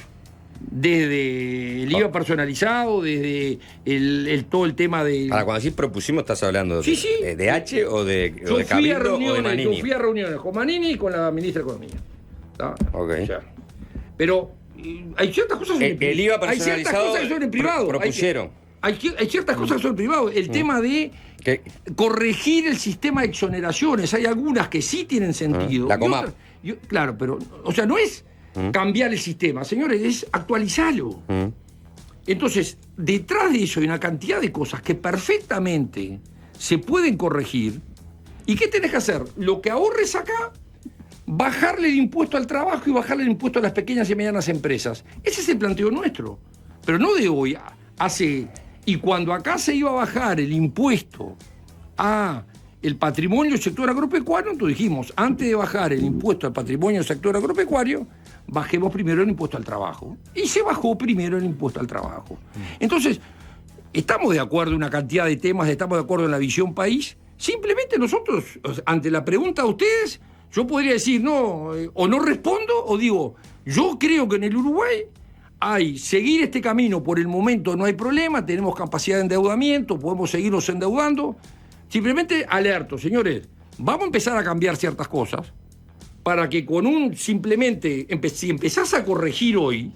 Desde el IVA personalizado, desde todo el tema de... Ahora, cuando decís propusimos, ¿estás hablando de H o de Cabildo o de Manini? Yo fui a reuniones con Manini y con la ministra de Economía. ¿Tá? Okay. O sea, pero hay ciertas cosas... El IVA personalizado... Hay ciertas cosas que son en privado. Propusieron. Hay ciertas cosas que son privadas. El tema de corregir el sistema de exoneraciones. Hay algunas que sí tienen sentido. La COMAP. Claro, pero, o sea, no es cambiar el sistema, señores, es actualizarlo. Entonces, detrás de eso hay una cantidad de cosas que perfectamente se pueden corregir. ¿Y qué tenés que hacer? Lo que ahorres acá, bajarle el impuesto al trabajo y bajarle el impuesto a las pequeñas y medianas empresas. Ese es el planteo nuestro. Pero no de hoy, y cuando acá se iba a bajar el impuesto a el patrimonio del sector agropecuario, entonces dijimos, antes de bajar el impuesto al patrimonio del sector agropecuario, bajemos primero el impuesto al trabajo. Y se bajó primero el impuesto al trabajo. Entonces, estamos de acuerdo en una cantidad de temas, estamos de acuerdo en la visión país. Simplemente nosotros, ante la pregunta de ustedes, yo podría decir no, o no respondo, o digo, yo creo que en el Uruguay seguir este camino por el momento no hay problema, tenemos capacidad de endeudamiento, podemos seguirnos endeudando. Simplemente alerto, señores, vamos a empezar a cambiar ciertas cosas para que simplemente, si empezás a corregir hoy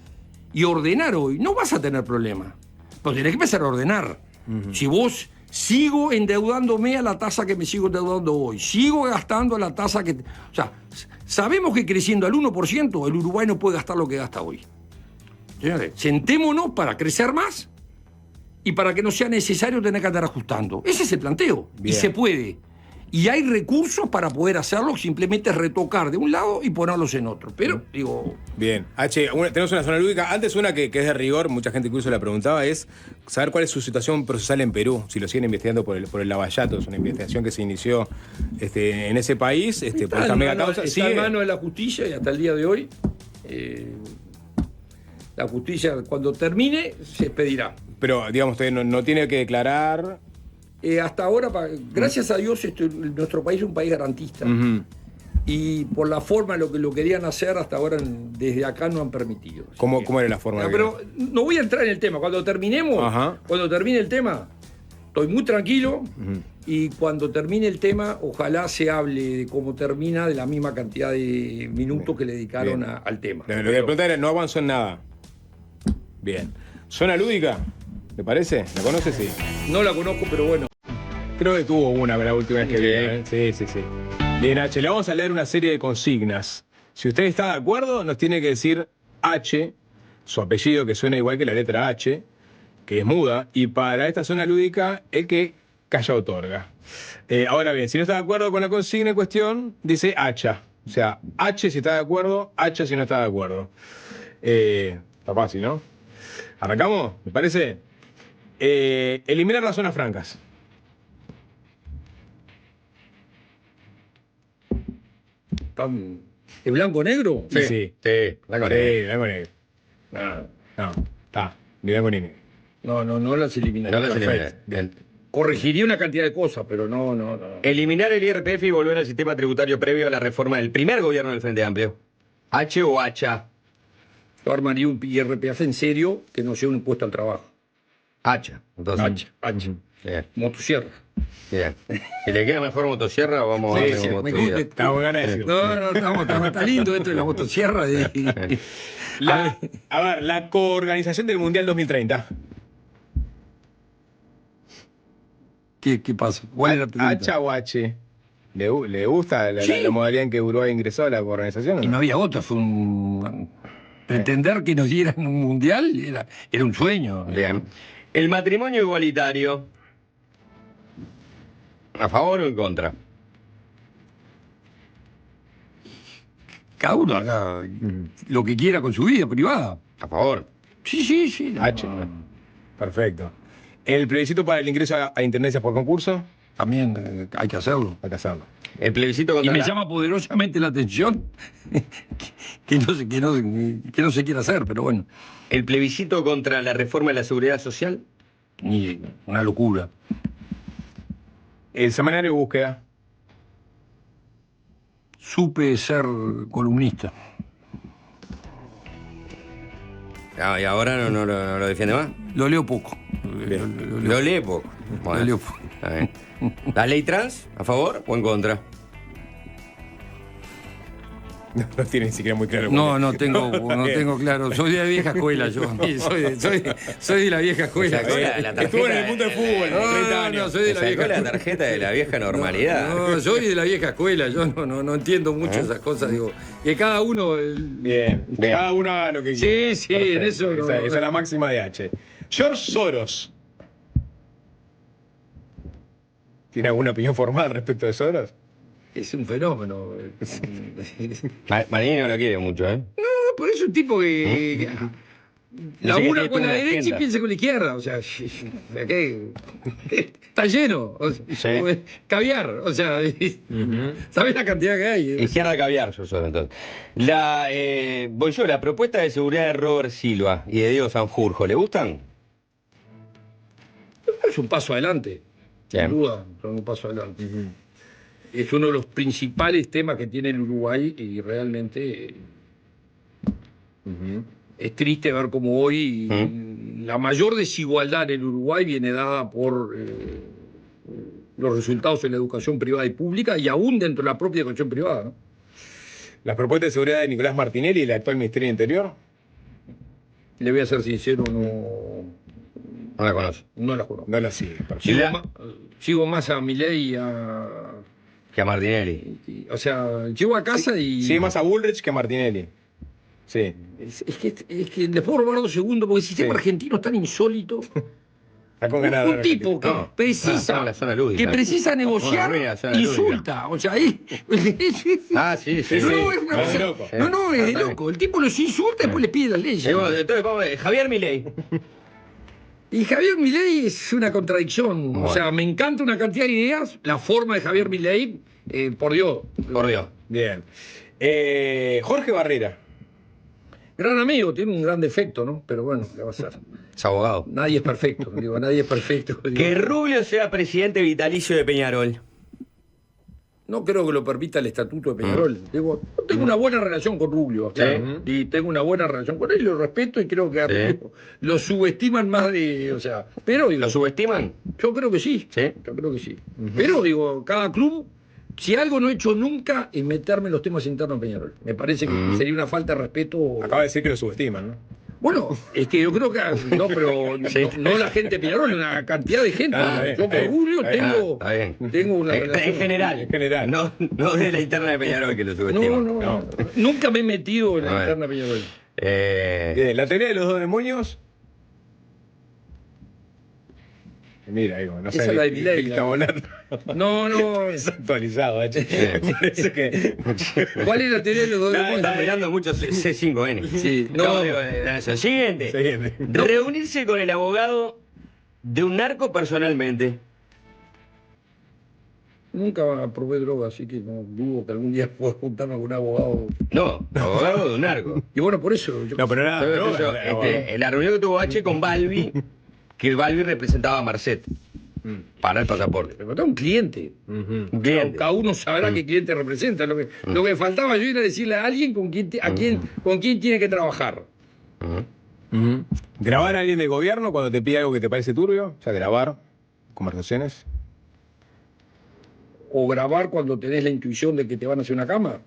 y ordenar hoy, no vas a tener problema. Pero tenés que empezar a ordenar. Si vos sigo endeudándome a la tasa que me sigo endeudando hoy, sigo gastando a la tasa que... O sea, sabemos que creciendo al 1%, el Uruguay no puede gastar lo que gasta hoy. Señores, sentémonos para crecer más y para que no sea necesario tener que andar ajustando. Ese es el planteo. Bien. Y se puede. Y hay recursos para poder hacerlo, simplemente retocar de un lado y ponerlos en otro. Pero, digo... Bien. Tenemos una zona lúdica. Antes una que es de rigor, mucha gente incluso la preguntaba, es saber cuál es su situación procesal en Perú, si lo siguen investigando por el lavallato. Es una investigación que se inició en ese país, por esta mega causa. Está en manos de la justicia y hasta el día de hoy... la justicia, cuando termine, se expedirá. Pero, digamos, usted no tiene que declarar... hasta ahora, gracias a Dios, nuestro país es un país garantista. Y por la forma lo que lo querían hacer, hasta ahora desde acá no han permitido. ¿Cómo era la forma? Pero no voy a entrar en el tema. Cuando termine el tema, estoy muy tranquilo. Y cuando termine el tema, ojalá se hable de cómo termina, de la misma cantidad de minutos que le dedicaron al tema. Lo que preguntar era, no avanzó en nada. Bien. ¿Zona lúdica? ¿Te parece? ¿La conoces? Sí. No la conozco, pero bueno. Creo que tuvo una la última vez que vi. Sí. Bien, H, le vamos a leer una serie de consignas. Si usted está de acuerdo, nos tiene que decir H, su apellido, que suena igual que la letra H, que es muda, y para esta zona lúdica, el que calla otorga. Ahora bien, si no está de acuerdo con la consigna en cuestión, dice hacha. O sea, H si está de acuerdo, hacha si no está de acuerdo. Está fácil, ¿no? ¿Arrancamos? ¿Me parece? Eliminar las zonas francas. ¿De blanco-negro? Sí. Blanco-negro. No, está. Ni blanco ni negro. No las eliminaría. No las eliminaría. Bien. Corregiría una cantidad de cosas, pero no. Eliminar el IRPF y volver al sistema tributario previo a la reforma del primer gobierno del Frente Amplio. ¿H o hacha? Yo armaría un IRPF en serio que no sea un impuesto al trabajo. Hacha. Entonces. Hacha. Bien. Motosierra. Bien. Si le queda mejor motosierra, vamos a hacer motosierra. Estamos ganas de decirlo. Está lindo esto de la motosierra. A ver, la coorganización del Mundial 2030. ¿Qué pasa? ¿Cuál es la pregunta? ¿Hacha o H? ¿Le gusta la modalidad en que Uruguay ingresó a la organización? Y no había otra, fue pretender que nos dieran un mundial era un sueño. Bien. El matrimonio igualitario. ¿A favor o en contra? Cada uno haga lo que quiera con su vida privada. ¿A favor? Sí. H. Perfecto. ¿El plebiscito para el ingreso a intendencias por concurso? También hay que hacerlo. Hay que hacerlo. El plebiscito contra Y me llama poderosamente la atención que no se quiera hacer, pero bueno. ¿El plebiscito contra la reforma de la seguridad social? Y una locura. El semanario de búsqueda. Supe ser columnista. ¿Y ahora no lo defiende más? Lo leo poco. Lo lee poco. Bueno, lo leo poco. Está bien. ¿La ley trans? ¿A favor o en contra? No tiene ni siquiera muy claro. No tengo claro. Soy de la vieja escuela, yo. Soy de la vieja escuela. Estuvo en el mundo del fútbol. 30 años. No, soy de la vieja escuela. La tarjeta de la vieja normalidad. No, soy de la vieja escuela. Yo no entiendo mucho esas cosas. Digo, que cada uno... Bien. Cada uno haga lo que quiera. Sí, en eso... Esa es la máxima de H. George Soros. ¿Tiene alguna opinión formal respecto de Soros? Es un fenómeno. Marini no lo quiere mucho, ¿eh? Por eso es un tipo que labura tiene con la una derecha agenda. y piensa con la izquierda. O sea, ¿qué? Está lleno. O sea, Sí. caviar. O sea, ¿sabes la cantidad que hay? Izquierda caviar, yo soy entonces. Voy yo, la propuesta de seguridad de Robert Silva y de Diego Sanjurjo, ¿le gustan? Es un paso adelante. Bien. Sin duda, son un paso adelante. Es uno de los principales temas que tiene el Uruguay y realmente es triste ver cómo hoy la mayor desigualdad en el Uruguay viene dada por los resultados en la educación privada y pública y aún dentro de la propia educación privada, ¿no? ¿Las propuestas de seguridad de Nicolás Martinelli, el actual Ministerio del Interior? Le voy a ser sincero, No la conoce. no las conozco. No las sigue. perfecto. Sigo más a Milei y Que a Martinelli. o sea, llego a casa y... Sigue más a Bullrich que a Martinelli. Sí. Es que les puedo robar 2 segundos porque el sistema Sí. argentino es tan insólito. Está con ganas de Un tipo que No, precisa, estamos en la zona lúdica. que precisa negociar, Bueno, la zona lúdica. insulta. O sea, ahí. Ah, sí, sí. No, sí. es una No, cosa- es de loco. no, es de loco. El tipo los insulta y después le pide las leyes. Entonces, vamos a ver, Javier Milei. Y Javier Milei es una contradicción. Bueno. O sea, me encanta una cantidad de ideas. La forma de Javier Milei, por Dios. Por Dios. Bien. Jorge Barrera. Gran amigo, tiene un gran defecto, ¿no? Pero bueno, le va a hacer. Es abogado. Nadie es perfecto, digo, nadie es perfecto. Digo. Que Rubio sea presidente vitalicio de Peñarol. No creo que lo permita el estatuto de Peñarol. Digo, yo tengo una buena relación con Rubio, claro, y tengo una buena relación con él, lo respeto y creo que a Rubio lo subestiman más de, o sea, pero digo, ¿Lo subestiman? yo creo que sí. Sí. Yo creo que sí. Pero digo, cada club, si algo no he hecho nunca es meterme en los temas internos de Peñarol. Me parece que sería una falta de respeto. Acaba de decir que lo subestiman, ¿no? Bueno, es que yo creo que no, pero no la gente de Peñarol, una cantidad de gente. Ah, está bien, Yo está con bien. Rubio Está bien. tengo, Está bien. tengo una relación. En general. En general. No de la interna de Peñarol que lo subestiman. No. Nunca me he metido en A la ver. interna Peñarol. Bien, la teoría de los 2 demonios. Mira, digo, no sé. Esa es la de qué Milei, está volando. No. Es actualizado, Me parece que. ¿Cuál es la teoría de los dos Está demonios? mirando mucho C5N. Sí, No, no. digo, siguiente. Siguiente. Reunirse con el abogado de un narco personalmente. Nunca probé droga, así que no dudo que algún día pueda juntarme con un abogado. No, abogado de un narco. Y bueno, por eso. Yo, No, pero era. Entonces, droga, era- la reunión que tuvo H con Balbi, que Balbi representaba a Marcet para el pasaporte. me contaba un cliente. Ujú. Un cliente. Cada uno sabrá qué cliente representa. Lo que faltaba yo era decirle a alguien con quién, con quién tiene que trabajar. Ujú. ¿Grabar a alguien del gobierno cuando te pide algo que te parece turbio? O sea, grabar conversaciones. O grabar cuando tenés la intuición de que te van a hacer una cama.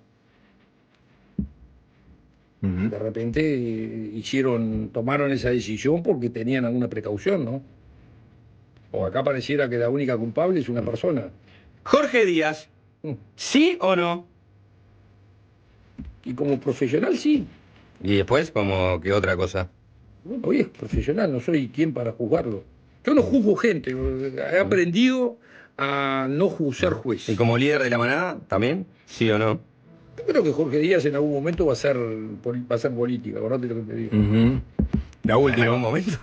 De repente tomaron esa decisión porque tenían alguna precaución, ¿no? O acá pareciera que la única culpable es una persona. Jorge Díaz, ¿sí o no? Y como profesional, sí. Y después, como que otra cosa. Bueno, hoy es profesional, no soy quien para juzgarlo. Yo no juzgo gente, he aprendido a no ser juez. ¿Y como líder de la manada, también? ¿Sí o no? Yo creo que Jorge Díaz en algún momento va a ser política, acordate lo que te digo. La ¿En última. algún momento?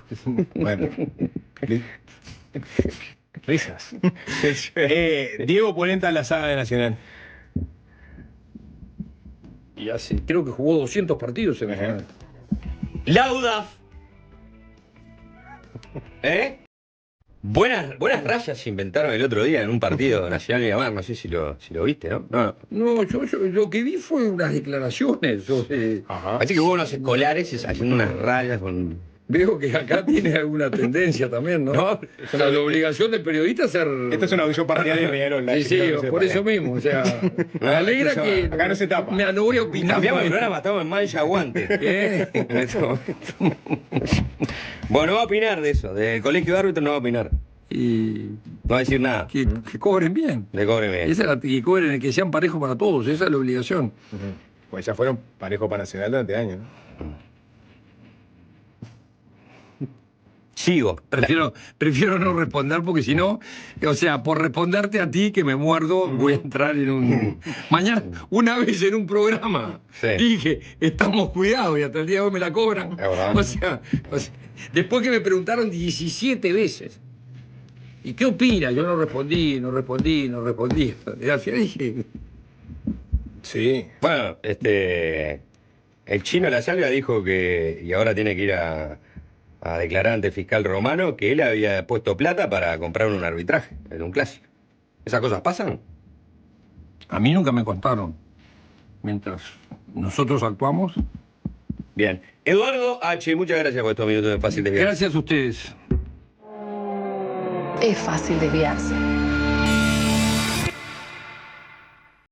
Bueno. Risas. Diego Polenta en la saga de Nacional. Y creo que jugó 200 partidos en Nacional. Laudaf. ¿Eh? Buenas rayas se inventaron el otro día en un partido nacional y Amar, no sé si lo viste, ¿no? No, yo lo que vi fue unas declaraciones sobre... Ajá. Parece que hubo unos escolares haciendo unas rayas con... Veo que acá tiene alguna tendencia también, ¿no? O sea, la obligación del periodista es ser... Esta es una audición partidaria de Peñarol. Sí, sí, por eso mismo, o sea, me alegra que... Acá no se tapa. No voy a opinar. Cambiamos el programa, estamos en mancha guante. ¿Eh? En este momento. Bueno, no va a opinar de eso, del colegio de árbitros no va a opinar. Y No va a decir nada. que cobren bien. Le cobre bien. Esa es que cobren, que sean parejos para todos, esa es la obligación. Pues ya fueron parejo para Nacional durante años, ¿no? Sigo. Prefiero no responder porque si no, o sea, por responderte a ti que me muerdo, voy a entrar en un... Mañana, una vez en un programa, Sí. dije, estamos cuidados y hasta el día de hoy me la cobran. Es verdad. O sea, después que me preguntaron 17 veces. ¿Y qué opina? Yo no respondí. Y al final dije, Sí. Bueno, el chino La Salvia dijo que, y ahora tiene que ir a declarar ante el fiscal romano, que él había puesto plata para comprar un arbitraje en un clásico. ¿Esas cosas pasan? a mí nunca me contaron. Mientras nosotros actuamos. Bien. Eduardo H., muchas gracias por estos minutos de fácil desviarse. Gracias a ustedes. Es fácil desviarse.